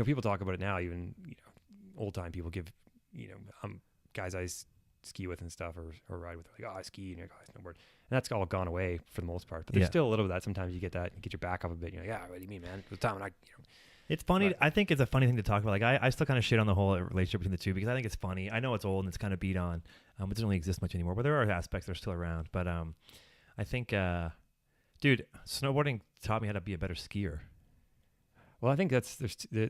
people talk about it now. Even old time people give guys I ski with and stuff or ride with, like, I ski and I snowboard. And that's all gone away for the most part. But there's still a little of that. Sometimes you get that, you get your back up a bit. You're like, what do you mean, man? It was time when It's funny. I think it's a funny thing to talk about. Like, I still kind of shit on the whole relationship between the two because I think it's funny. I know it's old and it's kind of beat on. It doesn't really exist much anymore. But there are aspects that are still around. But I think, dude, snowboarding taught me how to be a better skier. Well, I think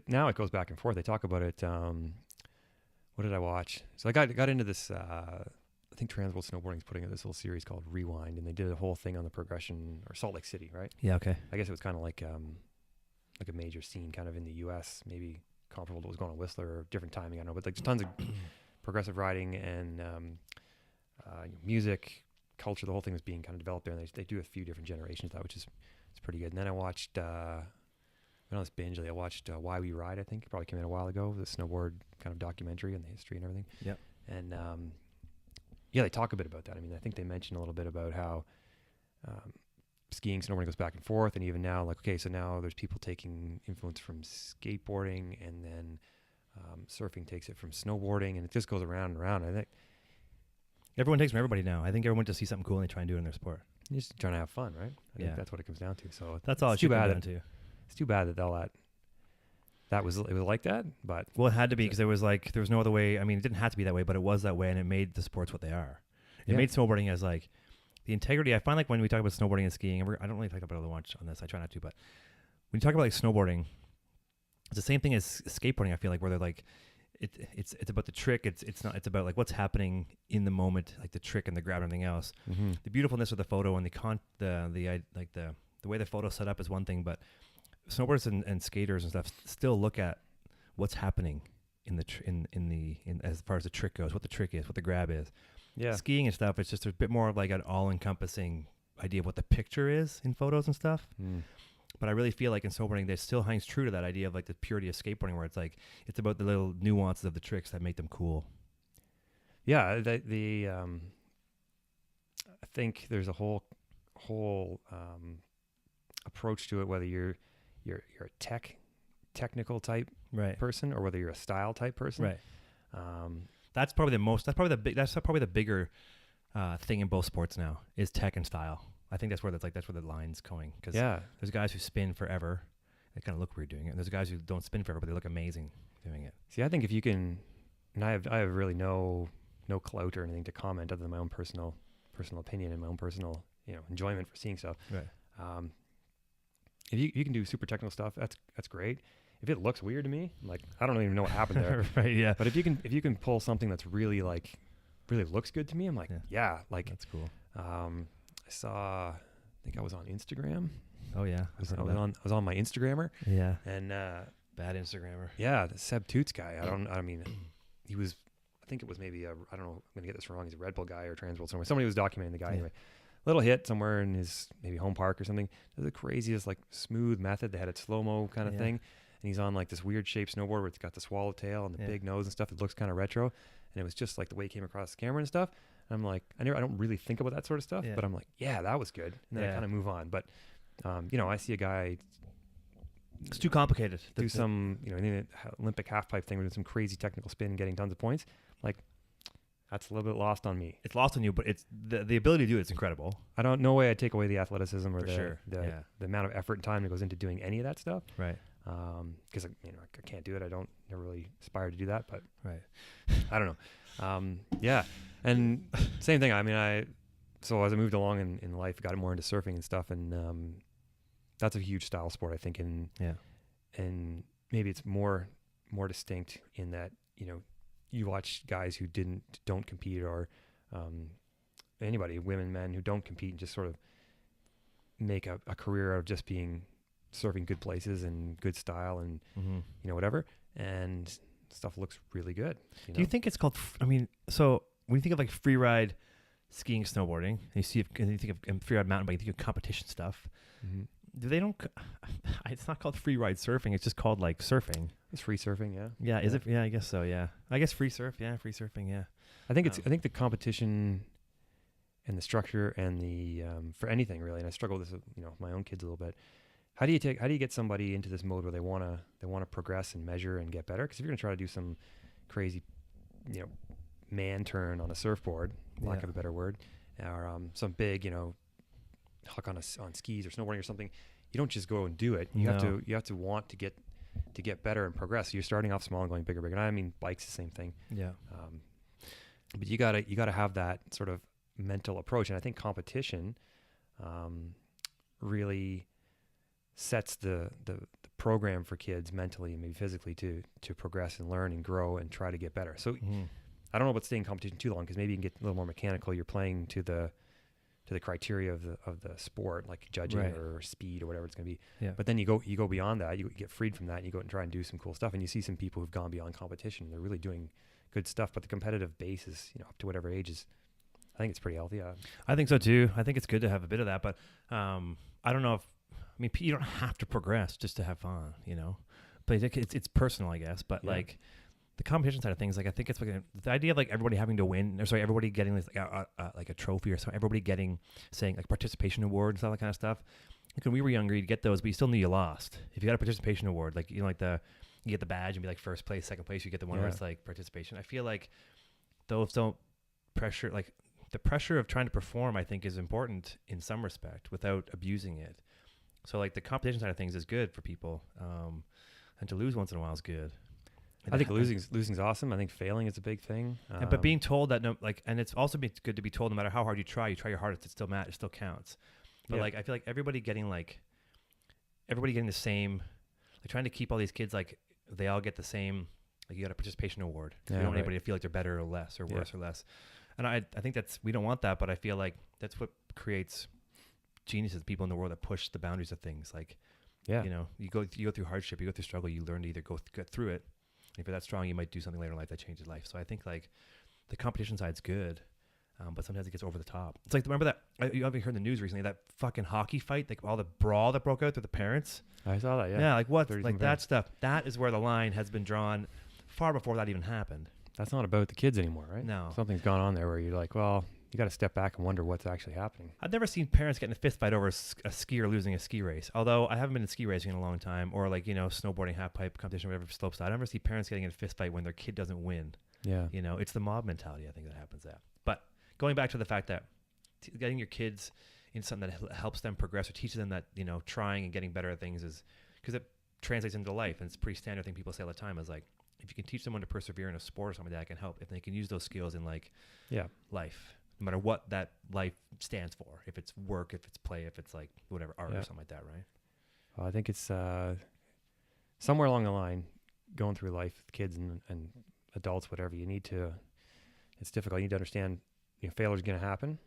now it goes back and forth. They talk about it. What did I watch? So I got into this. I think Transworld Snowboarding is putting out this little series called Rewind, and they did a whole thing on the progression, or Salt Lake City, right? Yeah, okay. I guess it was kind of like a major scene kind of in the U.S., maybe comparable to what was going on Whistler, or different timing, I don't know. But like tons of progressive riding and music, culture, the whole thing was being kind of developed there, and they do a few different generations of that, which is pretty good. And then I watched, went on this binge, I watched Why We Ride, I think. It probably came out a while ago, the snowboard kind of documentary and the history and everything. Yeah. And they talk a bit about that. I mean, I think they mention a little bit about how skiing, snowboarding goes back and forth, and even now, like, okay, so now there's people taking influence from skateboarding, and then surfing takes it from snowboarding, and it just goes around and around. I think everyone takes from everybody now. I think everyone just sees something cool and they try and do it in their sport. You're just trying to have fun, right? I think that's what it comes down to. So that's all it should come down to. It's too bad that it was like that, but it had to be because there was no other way. I mean, it didn't have to be that way, but it was that way, and it made the sports what they are. It made snowboarding as like the integrity. I find like when we talk about snowboarding and skiing, and I don't really talk about it much on this. I try not to, but when you talk about like snowboarding, it's the same thing as skateboarding. I feel like where they're like, it's about the trick. It's not. It's about like what's happening in the moment, like the trick and the grab and everything else. Mm-hmm. The beautifulness of the photo and the way the photo set up is one thing, but snowboarders and skaters and stuff still look at what's happening in as far as the trick goes, what the trick is, what the grab is. Yeah. Skiing and stuff, it's just a bit more of like an all-encompassing idea of what the picture is in photos and stuff. Mm. But I really feel like in snowboarding, there still hangs true to that idea of like the purity of skateboarding, where it's like it's about the little nuances of the tricks that make them cool. Yeah, I think there's a whole approach to it, whether you're a technical type Right. person or whether you're a style type person. Right. That's probably the most. That's probably the bigger thing in both sports now is tech and style. I think that's where the line's going. Because there's guys who spin forever. They kind of look weird doing it. And there's guys who don't spin forever, but they look amazing doing it. See, I think if you can, and I have really no clout or anything to comment other than my own personal opinion and my own personal enjoyment for seeing stuff. Right. If you can do super technical stuff, that's great. If it looks weird to me, I'm like, I don't even know what happened there. Right. Yeah. But if you can pull something that's really looks good to me, I'm like, that's cool. I saw, I think I was on Instagram. Oh yeah. I was on my Instagrammer. Yeah. And bad Instagrammer. Yeah, the Seb Toots guy. I mean, he was. I think it was maybe I don't know. I'm gonna get this wrong. He's a Red Bull guy or Transworld somewhere. Somebody was documenting the guy anyway. Little hit somewhere in his maybe home park or something. The craziest like smooth method. They had a slow mo kind of thing, and he's on like this weird shaped snowboard where it's got the swallowtail and the big nose and stuff. It looks kind of retro, and it was just like the way he came across the camera and stuff. And I'm like, I don't really think about that sort of stuff, but I'm like, yeah, that was good, and then I kind of move on. But I see a guy. It's too complicated. Do some, in the Olympic half pipe thing, we're doing some crazy technical spin, getting tons of points. Like, that's a little bit lost on me. It's lost on you, but it's the ability to do it's incredible. I don't no way I take away the athleticism or the amount of effort and time that goes into doing any of that stuff. Right. Because I can't do it. I don't never really aspire to do that. But right. I don't know. Yeah. And same thing. I mean, so as I moved along in life, got more into surfing and stuff, and that's a huge style sport, I think. And maybe it's more distinct in that you watch guys who don't compete, or anybody, women, men who don't compete, and just sort of make a career of just being surfing good places and good style and whatever, and stuff looks really good. Do you think it's called? So when you think of like free ride skiing, snowboarding, and you think of free ride mountain biking, you think of competition stuff. Mm-hmm. It's not called free ride surfing. It's just called like surfing. It's free surfing, yeah. Yeah, is it? Yeah, I guess so. Yeah, I guess free surf. Yeah, free surfing. Yeah. I think I think the competition and the structure and the for anything really, and I struggle with this, my own kids a little bit. How do you get somebody into this mode where they wanna progress and measure and get better? Because if you're gonna try to do some crazy, man turn on a surfboard, lack of a better word, or some big, huck on skis or snowboarding or something, you don't just go and do it. You have to want to get better and progress. So you're starting off small and going bigger. And I mean, bikes the same thing. Yeah. But you gotta have that sort of mental approach, and I think competition really sets the program for kids mentally and maybe physically to progress and learn and grow and try to get better. So I don't know about staying in competition too long, because maybe you can get a little more mechanical. You're playing to the criteria of the sport, like judging or speed or whatever it's going to be. Yeah. But then you go beyond that. You get freed from that, and you go out and try and do some cool stuff. And you see some people who've gone beyond competition. They're really doing good stuff. But the competitive base is, up to whatever age is, I think it's pretty healthy. I think so too. I think it's good to have a bit of that. But I don't know you don't have to progress just to have fun, But it's personal, I guess. But like the competition side of things, like I think it's like the idea of like everybody having to win, or everybody getting this like a trophy or something, everybody saying like participation award and stuff, that kind of stuff. Like when we were younger, you'd get those, but you still knew you lost. If you got a participation award, like you get the badge and be like first place, second place, you get the one where it's like participation. I feel like those don't pressure, like the pressure of trying to perform, I think is important in some respect without abusing it. So like the competition side of things is good for people, and to lose once in a while is good. I think losing's awesome. I think failing is a big thing. But being told that and it's also good to be told no matter how hard you try your hardest, it still counts. But like I feel like everybody getting the same, like trying to keep all these kids like they all get the same, like you got a participation award. You don't want anybody to feel like they're better or less or worse or less. And I think we don't want that, but I feel like that's what creates geniuses, people in the world that push the boundaries of things. Like, you go through hardship, you go through struggle, you learn to either get through it. And if you're that strong, you might do something later in life that changes life. So I think like the competition side's good. But sometimes it gets over the top. It's like, remember that, you haven't heard the news recently, that fucking hockey fight, like all the brawl that broke out with the parents. I saw that. Yeah. Yeah, like what? 30 Like that parents. stuff. That is where the line has been drawn far before that even happened. That's not about the kids anymore, right? No. Something's gone on there where you're like, well, you got to step back and wonder what's actually happening. I've never seen parents get in a fist fight over a skier losing a ski race. Although I haven't been in ski racing in a long time, or like, snowboarding, half pipe competition, whatever slopestyle. I never see parents getting in a fist fight when their kid doesn't win. Yeah. It's the mob mentality, I think, that happens there. But going back to the fact that getting your kids in something that helps them progress or teaches them that, trying and getting better at things is, because it translates into life. And it's a pretty standard thing people say all the time is like, if you can teach someone to persevere in a sport or something like that can help, if they can use those skills in like life, no matter what that life stands for, if it's work, if it's play, if it's like whatever, art or something like that, right? Well, I think it's somewhere along the line, going through life, kids and adults, whatever, it's difficult. You need to understand, failure's going to happen,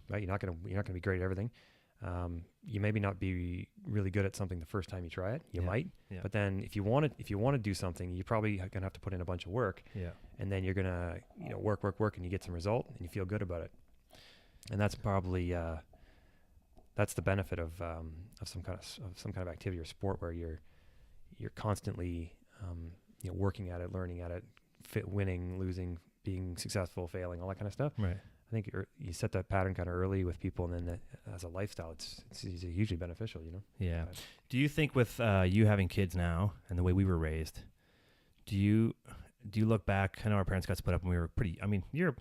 right? You're not going to be great at everything. You maybe not be really good at something the first time you try it. You might, but then if you want to do something, you're probably going to have to put in a bunch of work. Yeah. And then you're going to, work, and you get some result and you feel good about it. And that's probably, that's the benefit of some kind of activity or sport where you're constantly, working at it, learning at it, winning, losing, being successful, failing, all that kind of stuff. Right. I think you set that pattern kind of early with people, and then as a lifestyle, it's hugely beneficial, Yeah. Do you think with you having kids now and the way we were raised, do you look back? I know our parents got split up when we were pretty. I mean, we're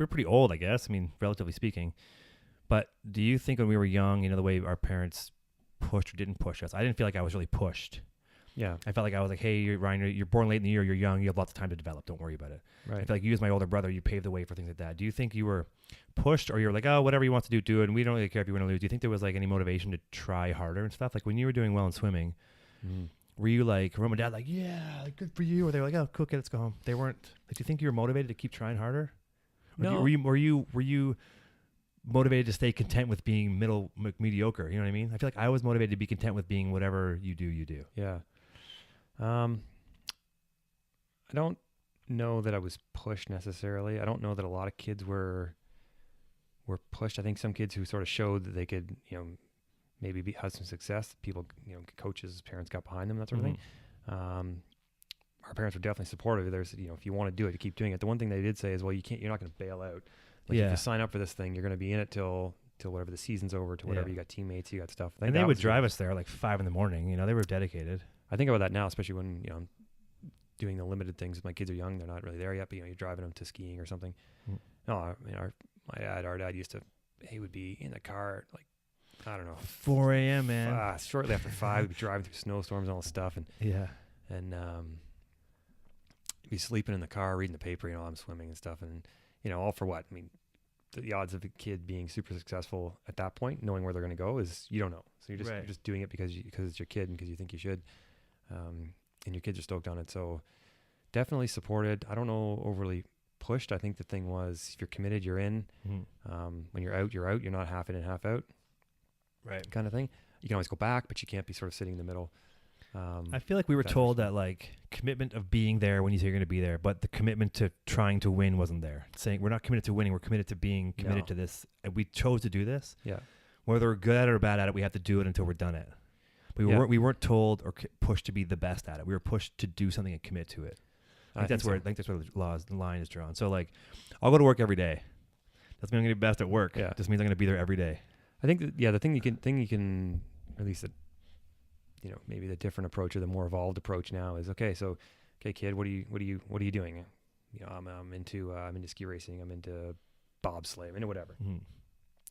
pretty old, I guess. I mean, relatively speaking. But do you think when we were young, the way our parents pushed or didn't push us? I didn't feel like I was really pushed. Yeah. I felt like I was like, hey, Ryan, you're born late in the year, you're young, you have lots of time to develop. Don't worry about it. Right. I feel like you as my older brother, you paved the way for things like that. Do you think you were pushed or you're like, oh, whatever you want to do, do it, and we don't really care if you win or lose? Do you think there was like any motivation to try harder and stuff? Like when you were doing well in swimming, were you like, mom and dad like, yeah, like, good for you? Or they were like, oh, cool, kid, let's go home. They weren't. Like, do you think you were motivated to keep trying harder? Or no. Were you motivated to stay content with being mediocre? You know what I mean? I feel like I was motivated to be content with being whatever you do. Yeah. I don't know that I was pushed necessarily. I don't know that a lot of kids were pushed. I think some kids who sort of showed that they could, maybe have some success. People, coaches, parents got behind them, that sort of thing. Our parents were definitely supportive. There's, if you want to do it, you keep doing it. The one thing they did say is, well, you're not going to bail out. Like if you sign up for this thing, you're going to be in it till whatever the season's over, to whatever you got teammates, you got stuff. And they would drive us there like 5 a.m. They were dedicated. I think about that now, especially when, I'm doing the limited things. My kids are young; they're not really there yet. But you're driving them to skiing or something. No, I mean, our dad used to. He would be in the car like, I don't know, 4 a.m. man. Shortly after 5, we'd be driving through snowstorms and all this stuff, and be sleeping in the car, reading the paper. I'm swimming and stuff, and all for what? I mean, the odds of a kid being super successful at that point, knowing where they're going to go, is you don't know. So you're just doing it because it's your kid and because you think you should. And your kids are stoked on it. So definitely supported. I don't know, overly pushed. I think the thing was, if you're committed, you're in. When you're out, you're out. You're not half in and half out. Right. Kind of thing. You can always go back, but you can't be sort of sitting in the middle. I feel like we were told that like commitment of being there when you say you're going to be there, but the commitment to trying to win wasn't there. Saying we're not committed to winning, we're committed to being committed to this. And we chose to do this. Yeah. Whether we're good at it or bad at it, we have to do it until we're done it. We weren't told or pushed to be the best at it. We were pushed to do something and commit to it. I think that's where the line is drawn. So like, I'll go to work every day. Doesn't mean I'm going to be best at work. Yeah. Just means I'm going to be there every day. I think the thing you can at least maybe the different approach or the more evolved approach now is, okay, kid, what are you doing? I'm into ski racing. I'm into bobsleigh. I'm into whatever.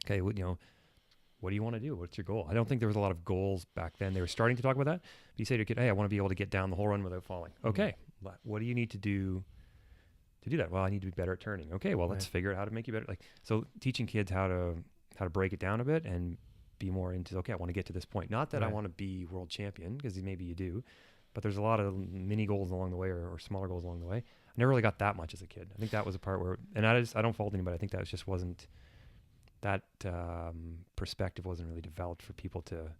Okay, what do you want to do? What's your goal? I don't think there was a lot of goals back then. They were starting to talk about that. But you say to your kid, hey, I want to be able to get down the whole run without falling. Okay, what do you need to do to do that? Well, I need to be better at turning. Okay, well, let's figure out how to make you better. Like, so teaching kids how to break it down a bit and be more into, okay, I want to get to this point. Not that I want to be world champion, because maybe you do, but there's a lot of mini goals along the way or smaller goals along the way. I never really got that much as a kid. I think that was a part where, and I don't fault anybody. I think that just wasn't, that perspective wasn't really developed for people to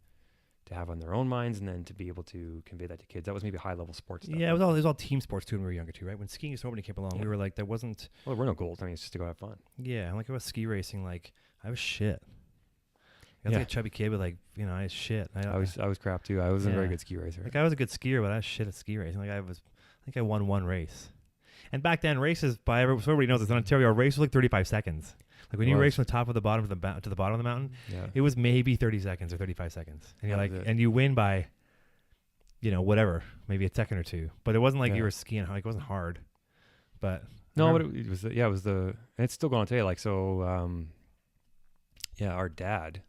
have on their own minds, and then to be able to convey that to kids. That was maybe high level sports stuff. Yeah, it was all team sports too when we were younger too, right? When skiing and snowboarding came along, Yeah. we were like, there wasn't. Well, there were no goals. I mean, it's just to go have fun. Yeah, like it was ski racing. Like I was shit. I was Yeah. like a chubby kid with like, I was shit. I was crap too. I wasn't a very Yeah. good ski racer. Like I was a good skier, but I was shit at ski racing. I think I won one race. And back then, races so everybody knows this in Ontario, a race was like 35 seconds. Like when you Was. race from the top of the bottom to the bottom of the mountain, Yeah. it was maybe 30 seconds or 35 seconds, and you're That like, was it. and you win by, whatever, maybe a second or two. But it wasn't like Yeah. you were skiing. Like it wasn't hard. But No, but it was it was and it's still going on today. Like so, our dad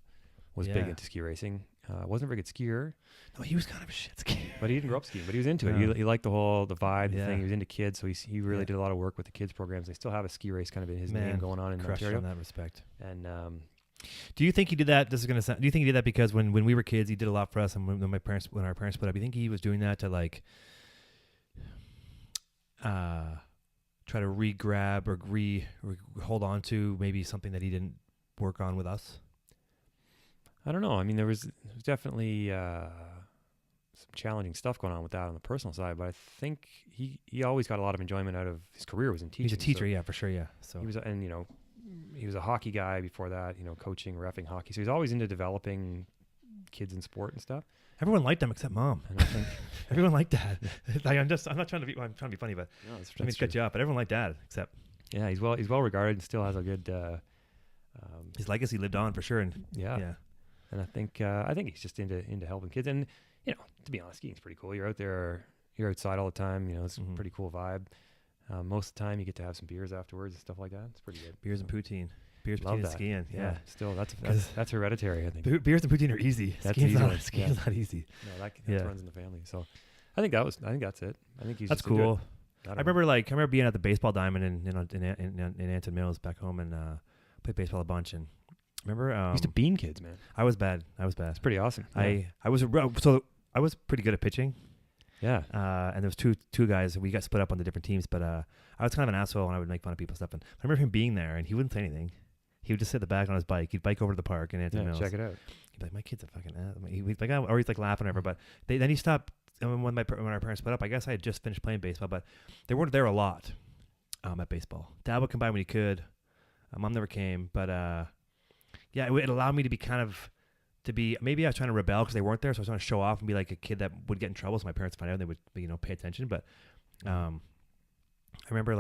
was big Yeah. into ski racing. Wasn't a very good skier, no, he was kind of a shit skier. but he didn't grow up skiing. But he was into it. Yeah. He liked the vibe, the Yeah. thing. He was into kids, so he really Yeah. did a lot of work with the kids programs. They still have a ski race kind of in his Man, name going on in Crushed Ontario. in that respect. And Do you think he did that? This is gonna sound. Do you think he did that because when we were kids, he did a lot for us, and when our parents split up, you think he was doing that to like, try to re-grab or hold on to maybe something that he didn't work on with us? I don't know. I mean, there was definitely some challenging stuff going on with that on the personal side, but I think he always got a lot of enjoyment out of his career was in teaching. He's a teacher, so yeah, for sure, yeah. So he was, and he was a hockey guy before that. Coaching, reffing hockey. So he's always into developing kids in sport and stuff. everyone liked him except mom. And I think Everyone liked dad. Like, I'm not trying to be. I'm trying to be funny, but no, that's, I mean, cut you off. But everyone liked dad except yeah, he's well regarded and still has a good. his legacy lived on for sure. And Yeah. And I think he's just into helping kids. And to be honest, skiing's pretty cool. You're out there, you're outside all the time. It's a pretty cool vibe. Most of the time, you get to have some beers afterwards and stuff like that. It's pretty good. beers and poutine. Beers, Love poutine, and that. skiing. Yeah. Still, 'Cause that's hereditary. I think. Beers and poutine are easy. That's Skiing's easy. not. Skiing's not easy. No, that Yeah. runs in the family. So, I think that's it. I think he's That's just into it. cool. I I remember being at the baseball diamond in Anton Mills back home and played baseball a bunch. And remember, We used to bean kids, man. I was bad. It's pretty awesome. I was pretty good at pitching. Yeah. And there was two guys. We got split up on the different teams, but I was kind of an asshole and I would make fun of people and stuff. And I remember him being there and he wouldn't say anything. He would just sit in the back on his bike. He'd bike over to the park in Anton Mills. Check it out. He'd be like, "My kid's a fucking ass." He'd be like, or he's like laughing or whatever. But then he stopped. And when our parents split up, I guess I had just finished playing baseball, but they weren't there a lot at baseball. Dad would come by when he could. Mom never came, but it allowed me to be maybe I was trying to rebel because they weren't there, so I was trying to show off and be like a kid that would get in trouble, so my parents find out and they would pay attention. But I remember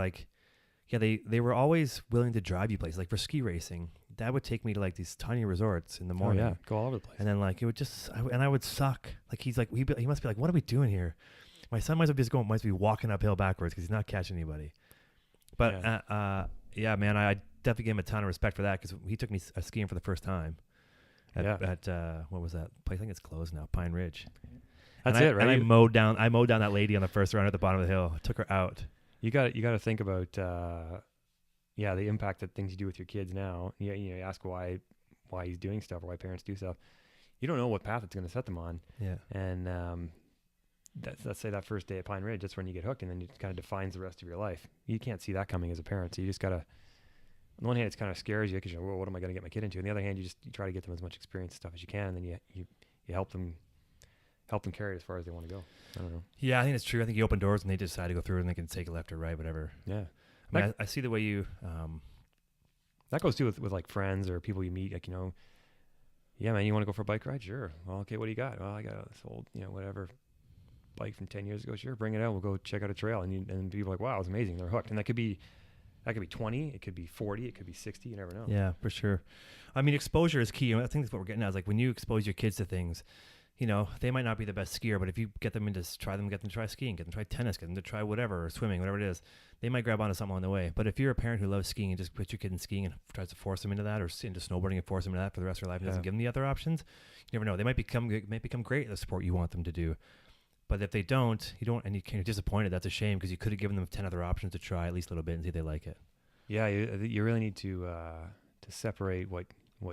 they were always willing to drive you places. Like for ski racing, Dad would take me to like these tiny resorts in the morning. Oh yeah, go all over the place. And then like it would I would suck. Like he must be like, what are we doing here? My son might be walking uphill backwards because he's not catching anybody. But man, I definitely gave him a ton of respect for that because he took me skiing for the first time. At what was that place? I think it's closed now, Pine Ridge. That's and it, right? And I mowed down that lady on the first round at the bottom of the hill. I took her out. You got to think about the impact that things you do with your kids now. You ask why he's doing stuff or why parents do stuff. You don't know what path it's going to set them on. Yeah. And let's say that first day at Pine Ridge, that's when you get hooked, and then it kind of defines the rest of your life. You can't see that coming as a parent, so you just got to. On the one hand, it kind of scares you because you're, well, what am I going to get my kid into? On the other hand, you try to get them as much experience and stuff as you can, and then you help them carry it as far as they want to go. I don't know. Yeah, I think it's true. I think you open doors and they decide to go through and they can take a left or right, whatever. Yeah. I mean, I see the way you. That goes too with like friends or people you meet. Like, yeah, man, you want to go for a bike ride? Sure. Well, okay, what do you got? Well, I got this old, whatever bike from 10 years ago. Sure, bring it out. We'll go check out a trail. And people are like, wow, it was amazing. They're hooked. And that could be 20, it could be 40, it could be 60. You never know. Yeah, for sure. I mean, exposure is key. I think that's what we're getting at. Is like when you expose your kids to things, they might not be the best skier, but if you get them to get them to try skiing, get them to try tennis, get them to try whatever, or swimming, whatever it is, they might grab onto something on the way. But if you're a parent who loves skiing and just puts your kid in skiing and tries to force them into that, or into snowboarding and force them into that for the rest of their life, and doesn't give them the other options, you never know. They might become great at the sport you want them to do. But if they don't, and you're disappointed, that's a shame because you could have given them 10 other options to try at least a little bit and see if they like it. Yeah, you really need to separate what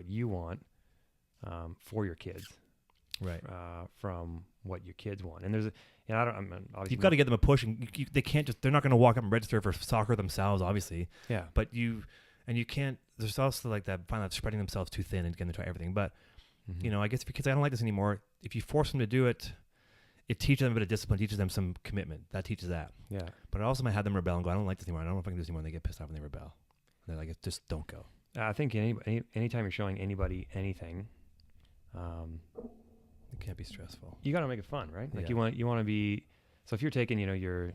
you want for your kids, right? From what your kids want. And there's obviously you've got to get them a push, and they can't they're not going to walk up and register for soccer themselves, obviously. Yeah. But you can't. There's also like that, find out spreading themselves too thin and getting to try everything. But you know, I guess because I don't like this anymore, if you force them to do it, it teaches them a bit of discipline, teaches them some commitment. That teaches that. Yeah. But it also might have them rebel and go, I don't like this anymore. I don't know if I can do this anymore. And they get pissed off and they rebel. And they're like, just don't go. I think anytime you're showing anybody anything, It can't be stressful. you got to make it fun, right? Like Yeah. you want to be. So if you're taking, your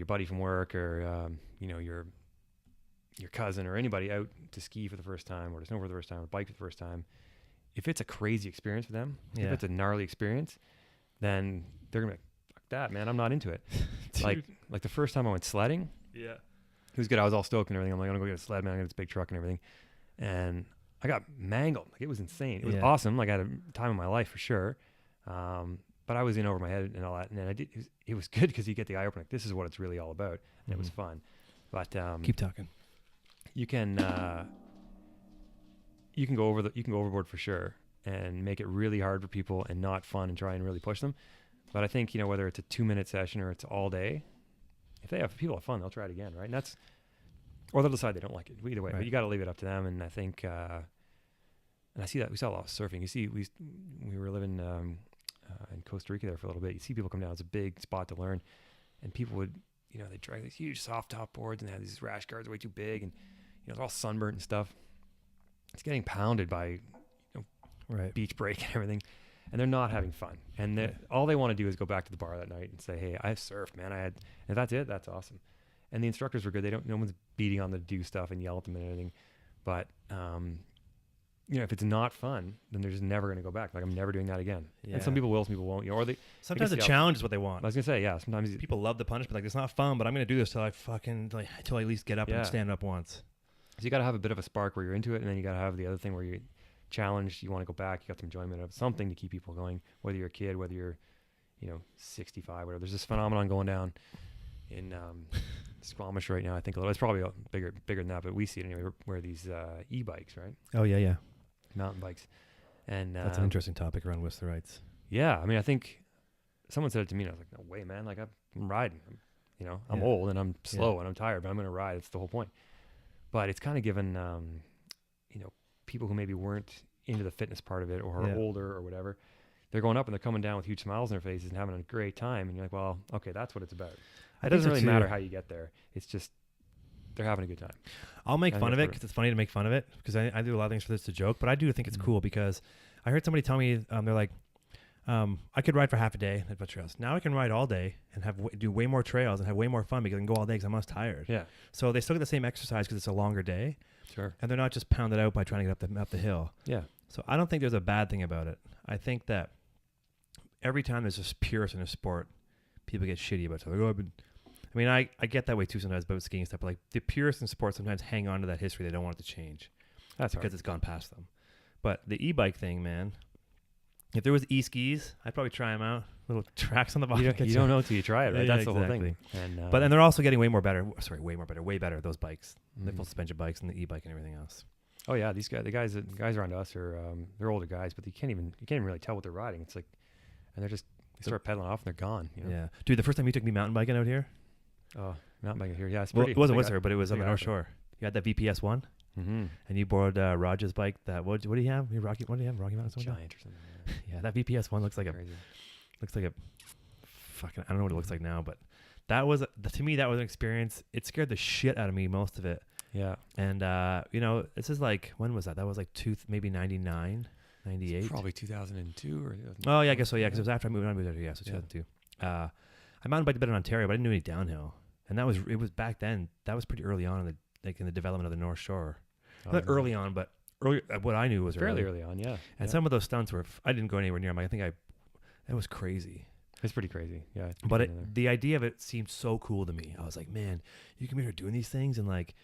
buddy from work or your cousin or anybody out to ski for the first time or to snow for the first time or bike for the first time, if it's a crazy experience for them, if Yeah. it's a gnarly experience, then they're gonna be like, fuck that, man, I'm not into it. like the first time I went sledding, Yeah. it was good. I was all stoked and everything. I'm like, I'm gonna go get a sled, man. I got this big truck and everything, and I got mangled. Like, it was insane. It was Yeah. awesome. Like, I had a time of my life for sure. But I was in over my head and all that. And then it was good because you get the eye opener. Like, this is what it's really all about. And it was fun. But Keep talking. you can go overboard for sure and make it really hard for people and not fun and try and really push them. But I think, whether it's a 2-minute session or it's all day, if people have fun, they'll try it again, right? And or they'll decide they don't like it. Either way, Right. but you got to leave it up to them. And I think, and I see that we saw a lot of surfing. You see, we were living in Costa Rica there for a little bit. You see people come down. It's a big spot to learn, and people would, they drag these huge soft top boards and they have these rash guards way too big, and they're all sunburnt and stuff. It's getting pounded by Right. beach break and everything, and they're not having fun. And all they want to do is go back to the bar that night and say, "Hey, I surfed, man. And if that's it, that's awesome." And the instructors were good. No one's beating on them to do stuff and yell at them and everything. But if it's not fun, then they're just never going to go back. Like, I'm never doing that again. Yeah. And some people will, some people won't. Or they Sometimes the I guess challenge is what they want. I was gonna say, yeah. Sometimes People love the punishment. Like, it's not fun, but I'm going to do this till I at least get up Yeah. and stand up once. So you got to have a bit of a spark where you're into it, and then you got to have the other thing where you're challenged. You want to go back. You got some enjoyment of something to keep people going. Whether you're a kid, whether you're 65, whatever. There's this phenomenon going down in Squamish right now. I think it's probably bigger than that, but we see it anyway. Where these e-bikes, right? Oh, yeah. Mountain bikes, and That's an interesting topic around Whistlerites. Yeah, I mean, I think someone said it to me, and I was like, "No way, man! Like, I'm riding. I'm Yeah. old and I'm slow and I'm tired, but I'm gonna ride. It's the whole point." But it's kind of given, people who maybe weren't into the fitness part of it or are older or whatever, they're going up and they're coming down with huge smiles on their faces and having a great time. And you're like, well, okay, that's what it's about. It doesn't really matter how you get there. It's just they're having a good time. I'll make I fun think of it that's because it's funny to make fun of it because I do a lot of things for this to joke, but I do think it's cool because I heard somebody tell me, they're like, I could ride for half a day at trails. Now I can ride all day and do way more trails and have way more fun because I can go all day because I'm less tired. Yeah. So they still get the same exercise because it's a longer day. Sure. And they're not just pounded out by trying to get up the hill. Yeah. So I don't think there's a bad thing about it. I think that every time there's this purist in a sport, people get shitty about it. I get that way too sometimes about skiing and stuff, but like the purists in sports sometimes hang on to that history. They don't want it to change. That's because hard. it's gone past them. But the e-bike thing, man, if there was e-skis, I'd probably try them out. Little tracks on the bottom. You don't know until you try it, right? Yeah, That's the whole thing. exactly. And, But then they're also getting way better, those bikes. The Mhm. full suspension bikes and the e-bike and everything else. oh yeah, the guys around us are they're older guys, but you can't even really tell what they're riding. It's like, and they start pedaling off and they're gone. Yeah. Dude, the first time you took me mountain biking out here, Oh, mountain biking here. Yeah, it's well, pretty. it wasn't they Whistler, got- but it was on they the got North it. Shore. You had that VPS one, Mm-hmm. and you borrowed Raj's bike. What do you have? What do you have? Rocky Mountain? Something like Giant or something. that? Yeah, that VPS one looks like a Crazy. fucking. I don't know what it looks like now, but that was to me that was an experience. It scared the shit out of me, most of it. Yeah. And this is like, when was that? That was like maybe 99, 98. Probably 2002 or. Oh yeah, I guess so. Yeah, because it was after I moved out here. Yeah, so Yeah. 2002. I mountain biked a bit in Ontario, but I didn't do any downhill. And it was back then. That was pretty early on in the development of the North Shore. Not early on, but what I knew was fairly early on. Yeah. And some of those stunts were. I didn't go anywhere near them. It was crazy. It's pretty crazy. Yeah. But the idea of it seemed so cool to me. I was like, man, you can be here doing these things, and like,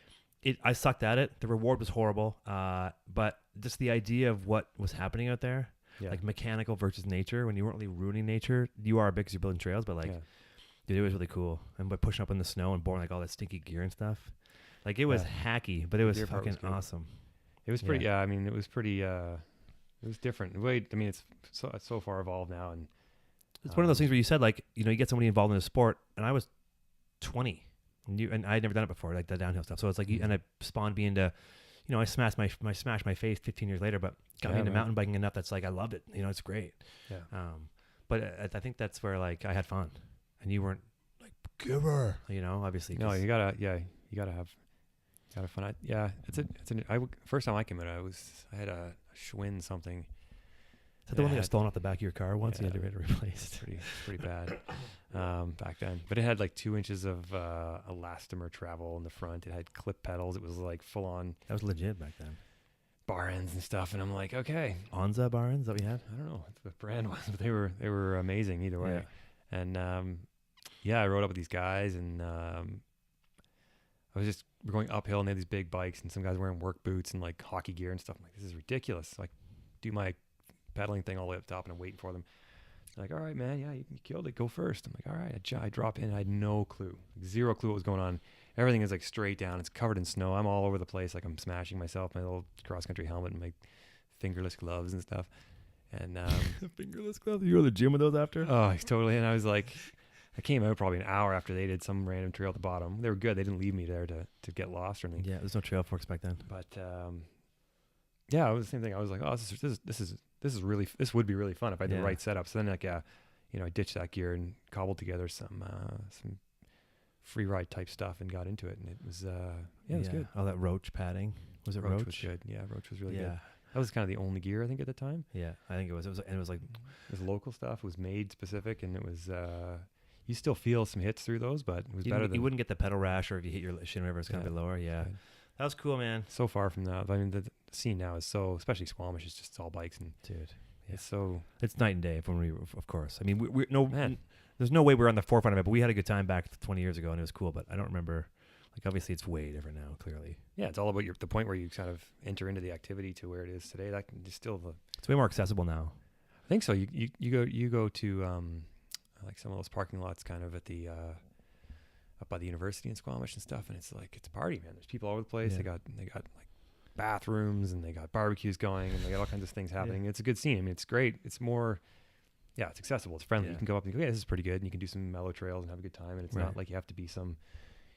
I sucked at it. The reward was horrible. But just the idea of what was happening out there, like mechanical versus nature. When you weren't really ruining nature, you are because you're building trails. But like, dude, it was really cool. And by pushing up in the snow and boring like all that stinky gear and stuff, like it was hacky, but it was fucking awesome. It was pretty. Yeah. I mean, it was pretty. It was different. It's so far evolved now, and it's one of those things where you said like, you get somebody involved in a sport, and I was 20, and I had never done it before, like the downhill stuff. So it's like, and I spawned me into, I smashed my face 15 years later, but got me into mountain biking enough that's like I loved it. It's great. Yeah. But I think that's where like I had fun, and you weren't like giver. Obviously. No, you gotta have fun. First time I came out, I had a Schwinn something. Is that the one that got stolen off the back of your car once? Yeah, And you had to get it replaced. Pretty bad back then. But it had like 2 inches of elastomer travel in the front. It had clip pedals. It was like full on. That was legit back then. Bar ends and stuff. And I'm like, okay. Onza bar ends that we had? I don't know what the brand was, but they were amazing either way. Yeah. And I rode up with these guys, and we're going uphill, and they had these big bikes, and some guys wearing work boots and like hockey gear and stuff. I'm like, this is ridiculous. So I do my pedaling thing all the way up top, and I'm waiting for them. They're like, all right, man, yeah, you killed it. Go first. I'm like, all right. I drop in. I had no clue, zero clue what was going on. Everything is like straight down. It's covered in snow. I'm all over the place. Like I'm smashing myself, my little cross country helmet and my fingerless gloves and stuff. And fingerless gloves. You were at the gym with those after? Oh, totally. And I was like, I came out probably an hour after they did some random trail at the bottom. They were good. They didn't leave me there to get lost or anything. Yeah, there's no trail forks back then. But it was the same thing. I was like, oh, this would be really fun if I had the right setup. So then I ditched that gear and cobbled together some free ride type stuff and got into it, and it was it was good. Oh, that Roach padding. Was it Roach? Was good. Yeah, Roach was really good. That was kind of the only gear I think at the time. Yeah, I think it was. And it was like it was local stuff. It was made specific, and it was you still feel some hits through those, but it was better than you wouldn't get the pedal rash, or if you hit your shin, whatever, it's gonna be lower. Yeah, that was cool, man. So far from that. I mean, the scene now is so, especially Squamish, is just all bikes and dude. Yeah. It's night and day when we, of course. I mean, we're no man. There's no way we're on the forefront of it, but we had a good time back 20 years ago, and it was cool. But I don't remember. Like, obviously, it's way different now. Clearly. Yeah, it's all about the point where you kind of enter into the activity to where it is today. That can still it's way more accessible now. I think so. You go to like some of those parking lots, kind of at the up by the university in Squamish and stuff, and it's like it's a party, man. There's people all over the place. Yeah. They got like bathrooms, and they got barbecues going, and they got all kinds of things happening. Yeah. It's a good scene. I mean, it's great. It's more, it's accessible. It's friendly. Yeah. You can go up and go, this is pretty good, and you can do some mellow trails and have a good time. And it's not like you have to be some,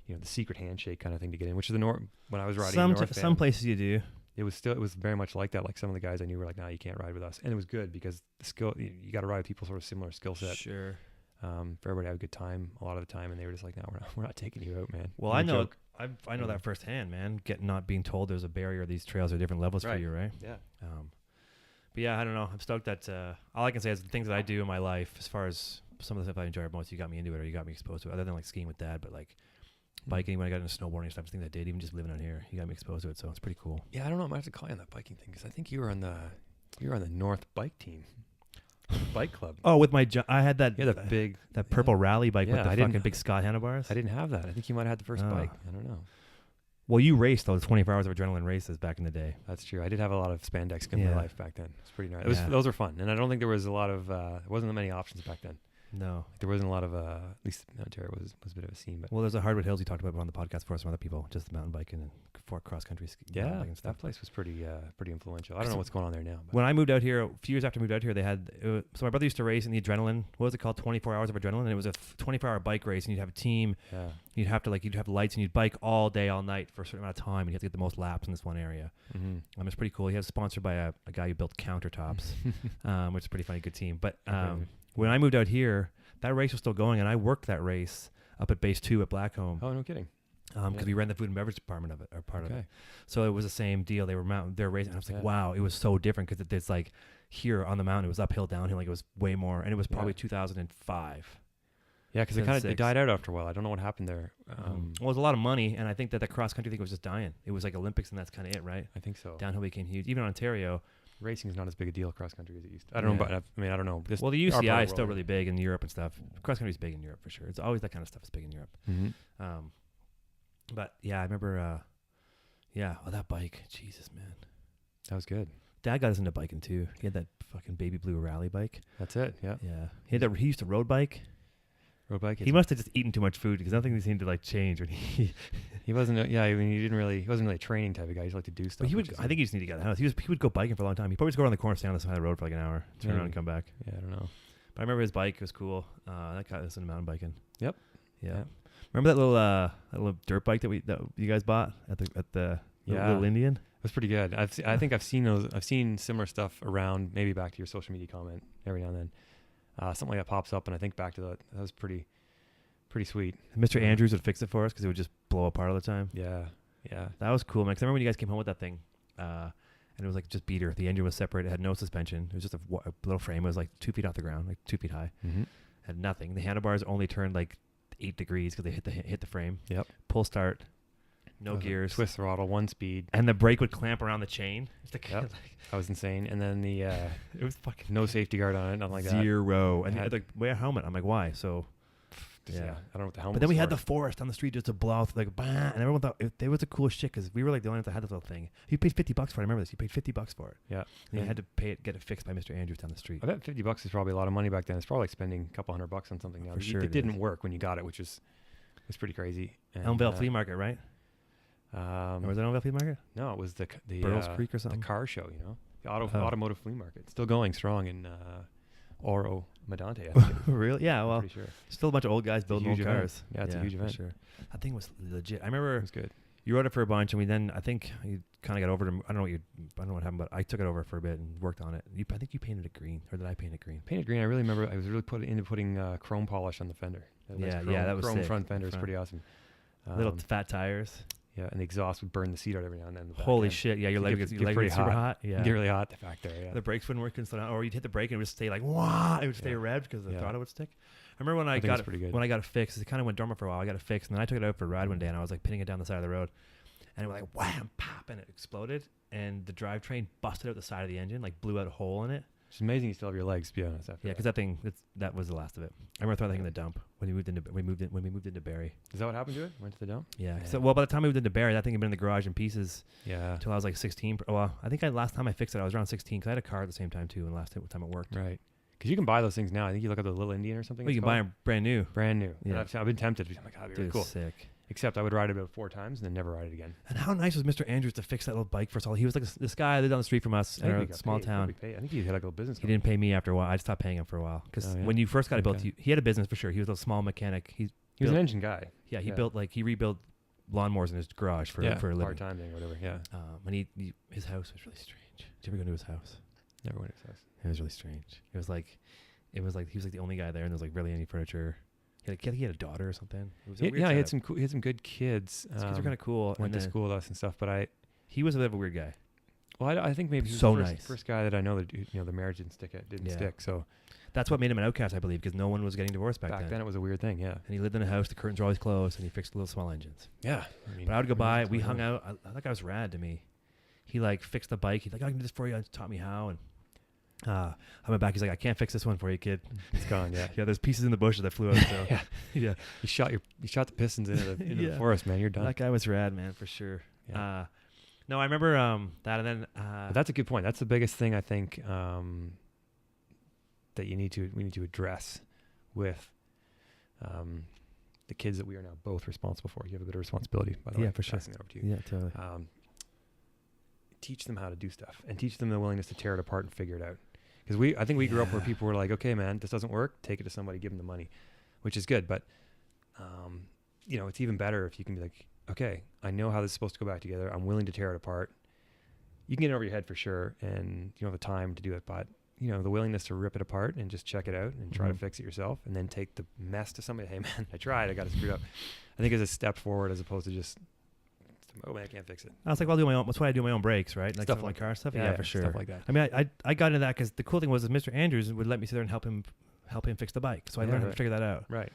the secret handshake kind of thing to get in, which is the norm. When I was riding some places you do. It was very much like that. Like some of the guys I knew were like, "Nah, you can't ride with us," and it was good because the skill you got to ride with people sort of similar skill set. Sure. For everybody to have a good time a lot of the time, and they were just like, "No, we're not taking you out, man." Well, I know that firsthand, man. Not being told there's a barrier. These trails are different levels for you, right? Yeah. But yeah, I don't know. I'm stoked that all I can say is the things that I do in my life, as far as some of the stuff I enjoy most, you got me into it, or you got me exposed to it. Other than like skiing with Dad, but like biking when I got into snowboarding and stuff, things I did, even just living out here, you got me exposed to it. So it's pretty cool. Yeah, I don't know. I might have to call you on that biking thing because I think you were on the North bike team. Bike club. Oh, with my I had that that purple rally bike with the fucking big Scott handlebars. I didn't have that. I think you might have had the first bike. I don't know. Well, you raced those 24 hours of adrenaline races back in the day. That's true. I did have a lot of spandex in my life back then. It's pretty nice. Those were fun, and I don't think there was a lot of there wasn't that many options back then. No, there wasn't a lot of at least Ontario was a bit of a scene. But well, there's a Hardwood Hills you talked about on the podcast for some other people, just the mountain biking and cross country skiing. Yeah, that place was pretty influential. I don't know what's going on there now. But when I moved out here, a few years after I moved out here, they had so my brother used to race in the adrenaline. What was it called? 24 hours of adrenaline, and it was a 24-hour bike race, and you'd have a team. Yeah. You'd have lights, and you'd bike all day, all night for a certain amount of time, and you have to get the most laps in this one area. Mm-hmm. It's pretty cool. He was sponsored by a guy who built countertops, which is a pretty funny, good team. But when I moved out here, that race was still going, and I worked that race up at Base 2 at Blackcomb. Oh, no kidding. Because we ran the food and beverage department of it, or part of it. So it was the same deal. They were they're racing. And I was like, wow, it was so different because it's like here on the mountain, it was uphill, downhill. Like it was way more, and it was probably 2005. Yeah, because it died out after a while. I don't know what happened there. Well, it was a lot of money, and I think that the cross country thing was just dying. It was like Olympics, and that's kind of it, right? I think so. Downhill became huge. Even in Ontario, racing is not as big a deal cross country as it used to. I don't know, but I don't know. Well, the UCI is still really big in Europe and stuff. Cross country is big in Europe for sure. It's always that kind of stuff is big in Europe. Mm-hmm. But yeah, I remember. That bike, Jesus, man, that was good. Dad got us into biking too. He had that fucking baby blue rally bike. That's it. Yeah. Yeah. He used to road bike. He must have just eaten too much food because nothing seemed to like change when he wasn't. Yeah, I mean, he wasn't really a training type of guy. He just liked to do stuff. But I think he just needed to get out of the house. He would go biking for a long time. He probably just go around the corner, stay on the side of the road for like an hour, turn around and come back. Yeah, I don't know. But I remember his bike was cool. That got us into mountain biking. Yep. Yeah. Remember that little dirt bike that you guys bought at the Yeah. Little Indian. It was pretty good. I think I've seen those. I've seen similar stuff around. Maybe back to your social media comment every now and then. Something like that pops up, and I think back to that. That was pretty sweet. Mr. Andrews would fix it for us because it would just blow apart all the time. Yeah. That was cool, man. 'Cause I remember when you guys came home with that thing, and it was like just beater. The engine was separated. It had no suspension. It was just a little frame. It was like 2 feet off the ground, like 2 feet high. Mm-hmm. Had nothing. The handlebars only turned like 8 degrees because they hit the frame. Yep. Pull start. No gears. Twist throttle, 1 speed. And the brake would clamp around the chain. Yep. That was insane. And then the It was fucking no safety guard on it, nothing like that. zero. And Had- like wear a helmet. I'm like, why? So Yeah. I don't know what the helmet. but then we was had for. the forest on the street just to blow out like bah, and everyone thought it was the coolest shit because we were like the only ones that had this little thing. You paid $50 for it. I remember this. You paid $50 for it. Yeah. And you had to get it fixed by Mr. Andrews down the street. I bet $50 is probably a lot of money back then. It's probably like spending a couple $100 on something now. For sure It it didn't is. work when you got it, which was pretty crazy. And, Elmvale Flea Market, right? Or was it Elmvale Flea Market? No, it was the Burles Creek or the something? car show. You know, the Oh. automotive flea market. Still going strong in Oro Medante. I think it is. Really? Yeah. I'm Well, pretty sure. still a bunch of old guys a building huge old event. cars. Yeah, it's a huge for event. Sure. That thing was legit. I It remember was good. you rode it for a bunch, and we then I think you kind of got over to. I don't know what happened, but I took it over for a bit and worked on it. I think you painted it green, or did I paint it green? Painted green. I really remember. I was really into putting chrome polish on the fender. Yeah, chrome, that was chrome sick. front fender is Front. pretty awesome. Little fat tires. Yeah, and the exhaust would burn the seat out every now and then. The back Holy end. shit! Yeah, your It leg gets- gets gets pretty super hot. hot. It'd Yeah, get really hot back there. Yeah. the brakes wouldn't work and slow down, or you'd hit the brake and it would stay like wah. It would stay Yeah. revved because the Yeah. throttle would stick. I remember when I think got it's pretty good. when I got it fixed. It kind of went dormant for a while. I got it fixed, and then I took it out for a ride one day, and I was like pinning it down the side of the road, and it was like wham, pop, and it exploded, and the drivetrain busted out the side of the engine, like blew out a hole in it. It's amazing you still have your legs. To be honest, after Yeah, because that was the last of it. I remember throwing that thing in the dump when we moved into Barrie. Is that what happened to it? Went to the dump? Yeah. Yeah. So by the time we moved into Barrie, that thing had been in the garage in pieces Yeah. until I was like 16. Well, I think last time I fixed it, I was around 16 because I had a car at the same time too, and last time it worked. Right. Because you can buy those things now. I think you look at the Little Indian or something. Well, you it's can buy called. them brand new. Brand new. Yeah. And I've been tempted. I'm like, God, that'd be really Dude, cool. sick. Except I would ride it about 4 times and then never ride it again. And how nice was Mr. Andrews to fix that little bike first of all? He was like this guy lived down the street from us I think in he a got small paid. town. I think he had like a little business. He didn't pay me after a while. I stopped paying him for a while because Oh, yeah? when you first got it built, Okay. he had a business for sure. He was a small mechanic. He was built- an engine guy. He Yeah. built he rebuilt lawnmowers in his garage for a living. part-time thing or whatever. Yeah. And his house was really strange. Did you ever go to his house? Never went to his house. It was really strange. It was like he was like the only guy there, and there was like barely any furniture. He had a daughter or something. It was a weird Yeah, he had setup. some good kids. His kids are kind of cool. Went and to school with us and stuff, but he was a bit of a weird guy. I think maybe he was So the first, nice. first guy that I know that the marriage didn't stick. Yeah. Stick. So That's what made him an outcast, I believe, because no one was getting divorced back back then. then it was a weird thing. Yeah. And he lived in a house. The curtains were always closed, and he fixed little small engines. Yeah. I mean, But I would go by. We hung 21. out. That guy was rad to me. He like fixed the bike. He's like, I can do this for you. He taught me how. And I went back. He's like, I can't fix this one for you, kid. It's gone. Yeah. Yeah, there's pieces in the bushes that flew out. So Yeah. yeah. You shot the pistons into the Yeah. forest, man. You're done. That guy was rad, man, for sure. Yeah. No, I remember that, and then But that's a good point. That's the biggest thing I think that we need to address with the kids that we are now both responsible for. You have a bit of responsibility, by the way. Yeah, for sure. Passing that over to you. yeah, totally. Teach them how to do stuff and teach them the willingness to tear it apart and figure it out. Because I think we grew up where Yeah. people were like, okay, man, this doesn't work. Take it to somebody, give them the money, which is good. But it's even better if you can be like, okay, I know how this is supposed to go back together. I'm willing to tear it apart. You can get it over your head for sure, and you don't have the time to do it, but the willingness to rip it apart and just check it out and try to Mhm. fix it yourself, and then take the mess to somebody. Hey, man, I tried. I got it screwed up. I think is a step forward as opposed to just, oh man, I can't fix it. I was like, well, I'll do my own. That's why I do my own brakes, right? Like Stuff some of like my car stuff. Yeah, Yeah, yeah, for sure. stuff like that. I mean, I got into that because the cool thing was that Mr. Andrews would let me sit there and help him fix the bike. So I Yeah, learned how to right. figure that out. Right.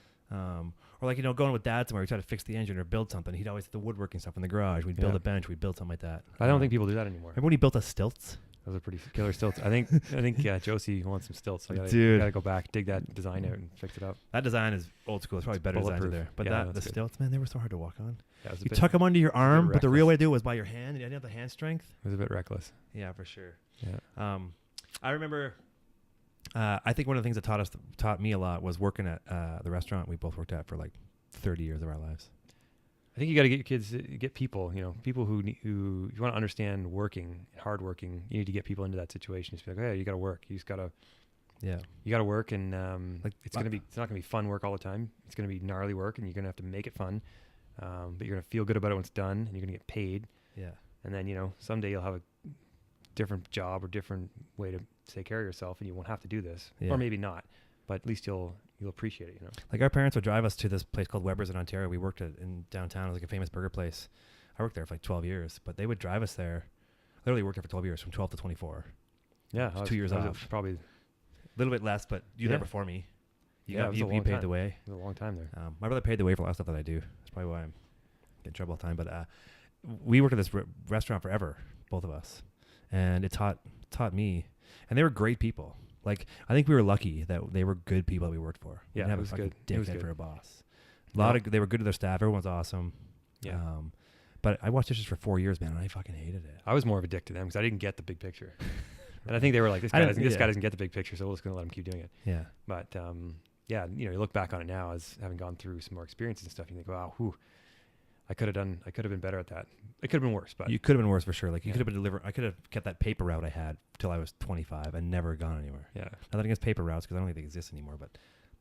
Or like going with Dad somewhere, we try to fix the engine or build something. He'd always have the woodworking stuff in the garage. We'd build Yeah. a bench. We'd build something like that. I don't think people do that anymore. Remember when he built us stilts? Those are pretty killer stilts. I think Josie wants some stilts. So I Dude. gotta go back, dig that design out, and fix it up. That design is old school. It's probably better designs bulletproof. there. But Yeah, the that's good. stilts, man, they were so hard to walk on. Yeah, it was a You bit, tuck them under your arm, but the real reckless. way to do it was by your hand. And you didn't have the hand strength. it was a bit reckless. Yeah, for sure. Yeah. I remember. I think one of the things that taught me a lot was working at the restaurant we both worked at for like 30 years of our lives. I think you got to get your kids, get people, people who you want to understand working, hard working. You need to get people into that situation. Just be like, hey, you got to work. You just got to, Yeah. you got to work, and it's not gonna be fun work all the time. It's gonna be gnarly work, and you're gonna have to make it fun. But you're gonna feel good about it when it's done, and you're gonna get paid. Yeah. And then, someday you'll have a different job or different way to take care of yourself, and you won't have to do this, or maybe not, but at least you'll appreciate it. Like our parents would drive us to this place called Weber's in Ontario. We worked in downtown. It was like a famous burger place. I worked there for like 12 years, but they would drive us there. Literally worked there for 12 years, from 12 to 24. Yeah, 2 years off. Probably A little bit less, but you there before me. It was a long you paid time. the way. It was a long time there. My brother paid the way for a lot of stuff that I do. That's probably why I'm getting in trouble all the time. But we worked at this restaurant forever, both of us, and it taught me. And they were great people. Like, I think we were lucky that they were good people that we worked for. We Yeah, didn't have it was a fucking good. It was dickhead good. for a boss. They were good to their staff. Everyone was awesome. Yeah. But I watched dishes for 4 years, man, and I fucking hated it. I was more of a dick to them because I didn't get the big picture. And I think they were like, this guy doesn't get the big picture, so we're just going to let him keep doing it. Yeah. But, you look back on it now as having gone through some more experiences and stuff, and you think, wow, I could have been better at that. It could have been worse, but You could have been worse for sure. Like, you could have been I could have kept that paper route I had till I was 25 and never gone anywhere. yeah. Nothing against paper routes, because I don't think they exist anymore, but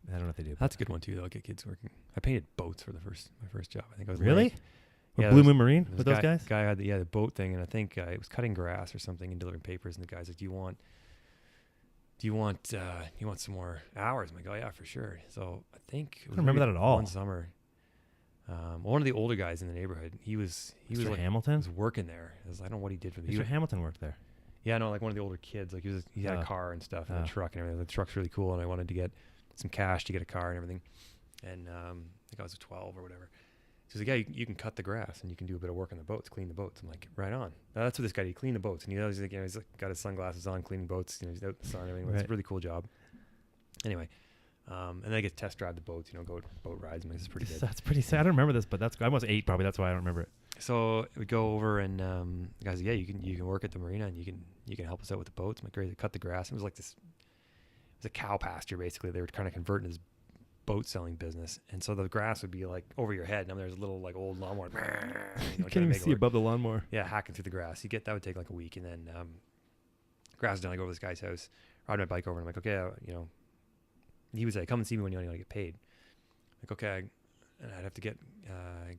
I don't know if they do. That's a good one too, though, get kids working. I painted boats for my first job. I think I was Really? late. With Yeah, Blue there Moon Marine was with a those guys? guy had the boat thing, and I think it was cutting grass or something and delivering papers, and the guy's like, do you want some more hours? I'm like, oh yeah, for sure. So I think I don't remember that at all. One summer, one of the older guys in the neighborhood, he was Mr. like, Hamilton? was working there. I don't know what he did for the Mr. Hamilton worked there. Yeah, no, like one of the older kids. Like he had a car and stuff, and a truck and everything. The truck's really cool, and I wanted to get some cash to get a car and everything. And I think I was 12 or whatever. So he's like, yeah, you can cut the grass and you can do a bit of work on the boats, clean the boats. I'm like, right on. That's what this guy did. He cleaned the boats, and he's like, he's like got his sunglasses on, cleaning boats. He's out in the sun and everything. It's a really cool job. Anyway, and then I get to test drive the boats. Go boat rides. I'm like, this is pretty good. That's pretty sad. I don't remember this, but I was 8 probably. That's why I don't remember it. So we go over, and the guy's like, yeah, you can work at the marina, and you can help us out with the boats. I'm like, great. They cut the grass. It was like this. It was a cow pasture basically. They were kind of converting this boat selling business, and so the grass would be like over your head, and there's a little like old lawnmower. You can't even see above the lawnmower. Yeah, hacking through the grass. That would take like a week, and then grass is done. I go over to this guy's house, ride my bike over, and I'm like, okay, he was like, come and see me when you want to get paid. Like, okay, and I'd have to get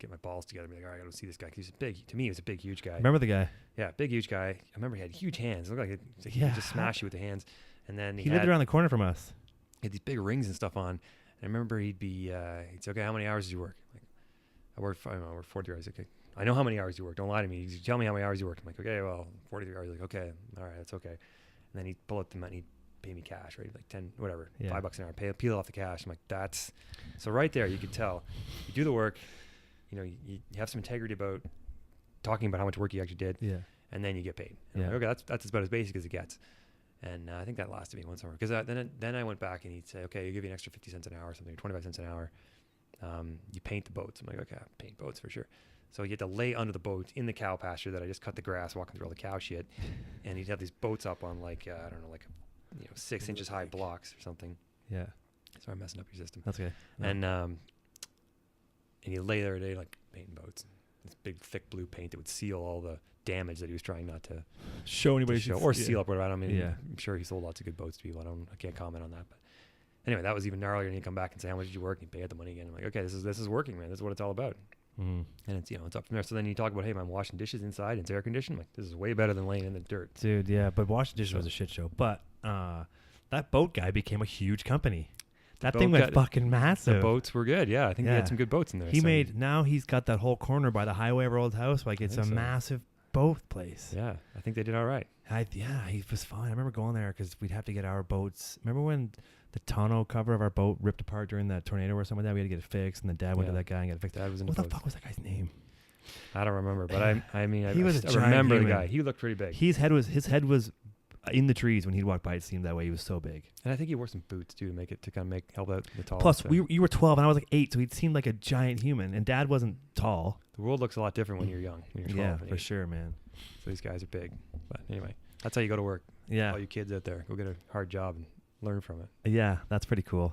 my balls together, and be like, all right, I got to see this guy. 'Cause he's big. To me, he was a big, huge guy. Remember the guy? Yeah, big, huge guy. I remember he had huge hands. It looked like he could just smash you with the hands. And then he lived around the corner from us. He had these big rings and stuff on. And I remember he'd say, okay, how many hours did you work? Like, I worked 40 hours. Okay, I know how many hours you work. Don't lie to me. He'd tell me how many hours you work. I'm like, okay, well, 43 hours. Like, okay, all right, that's okay. And then he'd pull out the money, pay me cash, right? Like 10, whatever, $5 an hour. Peel off the cash. I'm like, that's so right there. You could tell. You do the work. You have some integrity about talking about how much work you actually did. Yeah. And then you get paid. And I'm like, okay, that's about as basic as it gets. And I think that lasted me one summer, because then I went back and he'd say, okay, you give you an extra 50 cents an hour or something, or 25 cents an hour. You paint the boats. I'm like, okay, I'll paint boats for sure. So you had to lay under the boat in the cow pasture that I just cut the grass, walking through all the cow shit. And he'd have these boats up on like, I don't know, like 6 inches high blocks or something. Yeah. Sorry, I'm messing up your system. That's okay. No. And you lay there a day like painting boats. This big thick blue paint that would seal all the damage that he was trying not to show anybody or seal up, whatever. Yeah. I'm sure he sold lots of good boats to people. I can't comment on that, but anyway, that was even gnarlier. And he'd come back and say, how much did you work? And he'd pay out the money again. I'm like, okay, this is working, man. This is what it's all about. Mm-hmm. And it's it's up from there. So then you talk about, hey, I'm washing dishes inside and it's air conditioned. Like, this is way better than laying in the dirt. Dude, yeah, but washing dishes was a shit show. But that boat guy became a huge company. That thing was fucking massive. The boats were good, yeah. I think he had some good boats in there. Now he's got that whole corner by the highway of our old house. Like, it's a massive boat place. Yeah, I think they did all right. He was fine. I remember going there because we'd have to get our boats. Remember when the tonneau cover of our boat ripped apart during that tornado or something like that? We had to get it fixed, and the dad went to that guy and got it fixed. Dad was in what the fuck was that guy's name? I don't remember, but I human. remember the guy. He looked pretty big. His head was in the trees when he'd walk by. It seemed that way. He was so big. And I think he wore some boots too to help out the tall. Plus, you were 12 and I was like 8, so he seemed like a giant human. And Dad wasn't tall. The world looks a lot different when you're young. When you're 12 yeah, for sure, man. So these guys are big. But anyway, that's how you go to work. Yeah. All you kids out there, go get a hard job and learn from it. Yeah, that's pretty cool.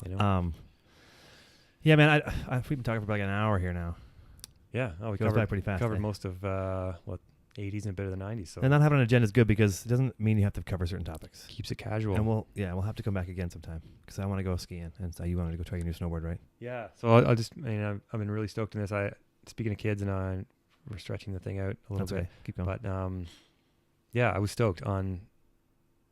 Yeah, man. We've been talking for like an hour here now. Yeah. We covered back pretty fast. Covered most of 80s and a bit of the 90s. So. And not having an agenda is good because it doesn't mean you have to cover certain topics. Keeps it casual. And we'll have to come back again sometime because I want to go skiing, and so you wanted to go try your new snowboard, right? Yeah. So I'll just, I've been really stoked in this. Speaking of kids, and we're stretching the thing out a little That's bit. okay. Keep going. But yeah, I was stoked on,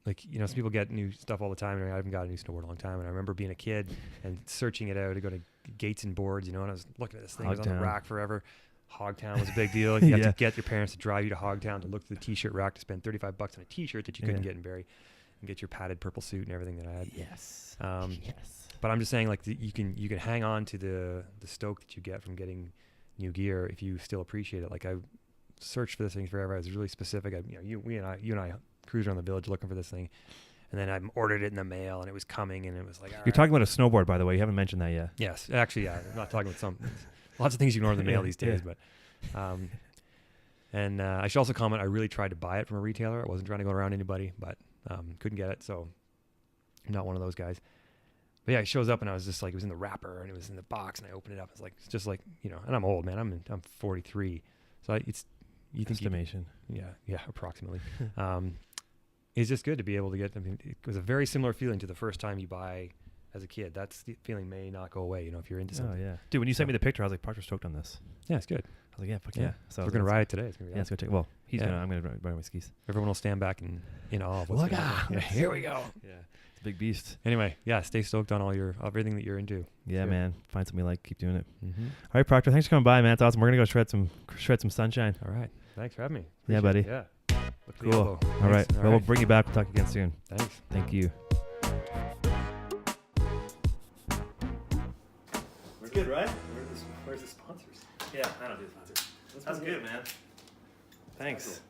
like, you know, some people get new stuff all the time, and I haven't got a new snowboard in a long time. And I remember being a kid and searching it out to go to Gates and Boards, you know, and I was looking at this thing. It was on the Hogtown. rack forever. Hogtown was a big deal. You had Yeah. to get your parents to drive you to Hogtown to look through the t-shirt rack to spend $35 on a t-shirt that you couldn't Yeah. get in Barrie, and get your padded purple suit and everything that I had. Yes. Yes. But I'm just saying, like, you can hang on to the stoke that you get from getting new gear if you still appreciate it. Like, I searched for this thing forever. I was really specific. You and I cruised around the village looking for this thing, and then I ordered it in the mail, and it was coming, and it was like, all You're right. talking about a snowboard, by the way. You haven't mentioned that yet. Yes, actually, yeah. I'm not talking about lots of things you can order in the mail Yeah, these days, yeah. but and I should also comment, I really tried to buy it from a retailer. I wasn't trying to go around anybody, but couldn't get it, so I'm not one of those guys. But yeah, it shows up, and I was just like, it was in the wrapper, and it was in the box, and I opened it up. It's like, it's just like, you know, and I'm old, man. I'm 43, so you think Estimation. yeah, approximately. It's just good to be able to get. I mean, it was a very similar feeling to the first time you buy as a kid. That's the feeling may not go away, you know, if you're into Oh something. yeah, dude. When you sent me the picture, I was like, Proctor's stoked on this. Yeah, it's good. I was like, yeah, fuck Yeah. yeah. So I We're was gonna like, ride it today. It's gonna be Yeah, let's go check. Well, he's Yeah. gonna. I'm gonna ride my skis. Everyone will stand back and in awe of what's Look going on. out! Yeah, here we go. Yeah, it's a big beast. Anyway, yeah, stay stoked on everything that you're into. Yeah, Sure. man. Find something you like. Keep doing it. Mm-hmm. All right, Proctor. Thanks for coming by, man. It's awesome. We're gonna go shred some sunshine. All right. Thanks for having me. Yeah, Appreciate buddy. it. Yeah. Look to the Cool. elbow. All Thanks. right. All Well, we'll bring you back. We'll talk again soon. Thanks. Thank you. We're good, right? Where's the sponsors? Yeah, I don't do sponsors. That's good, man. Thanks.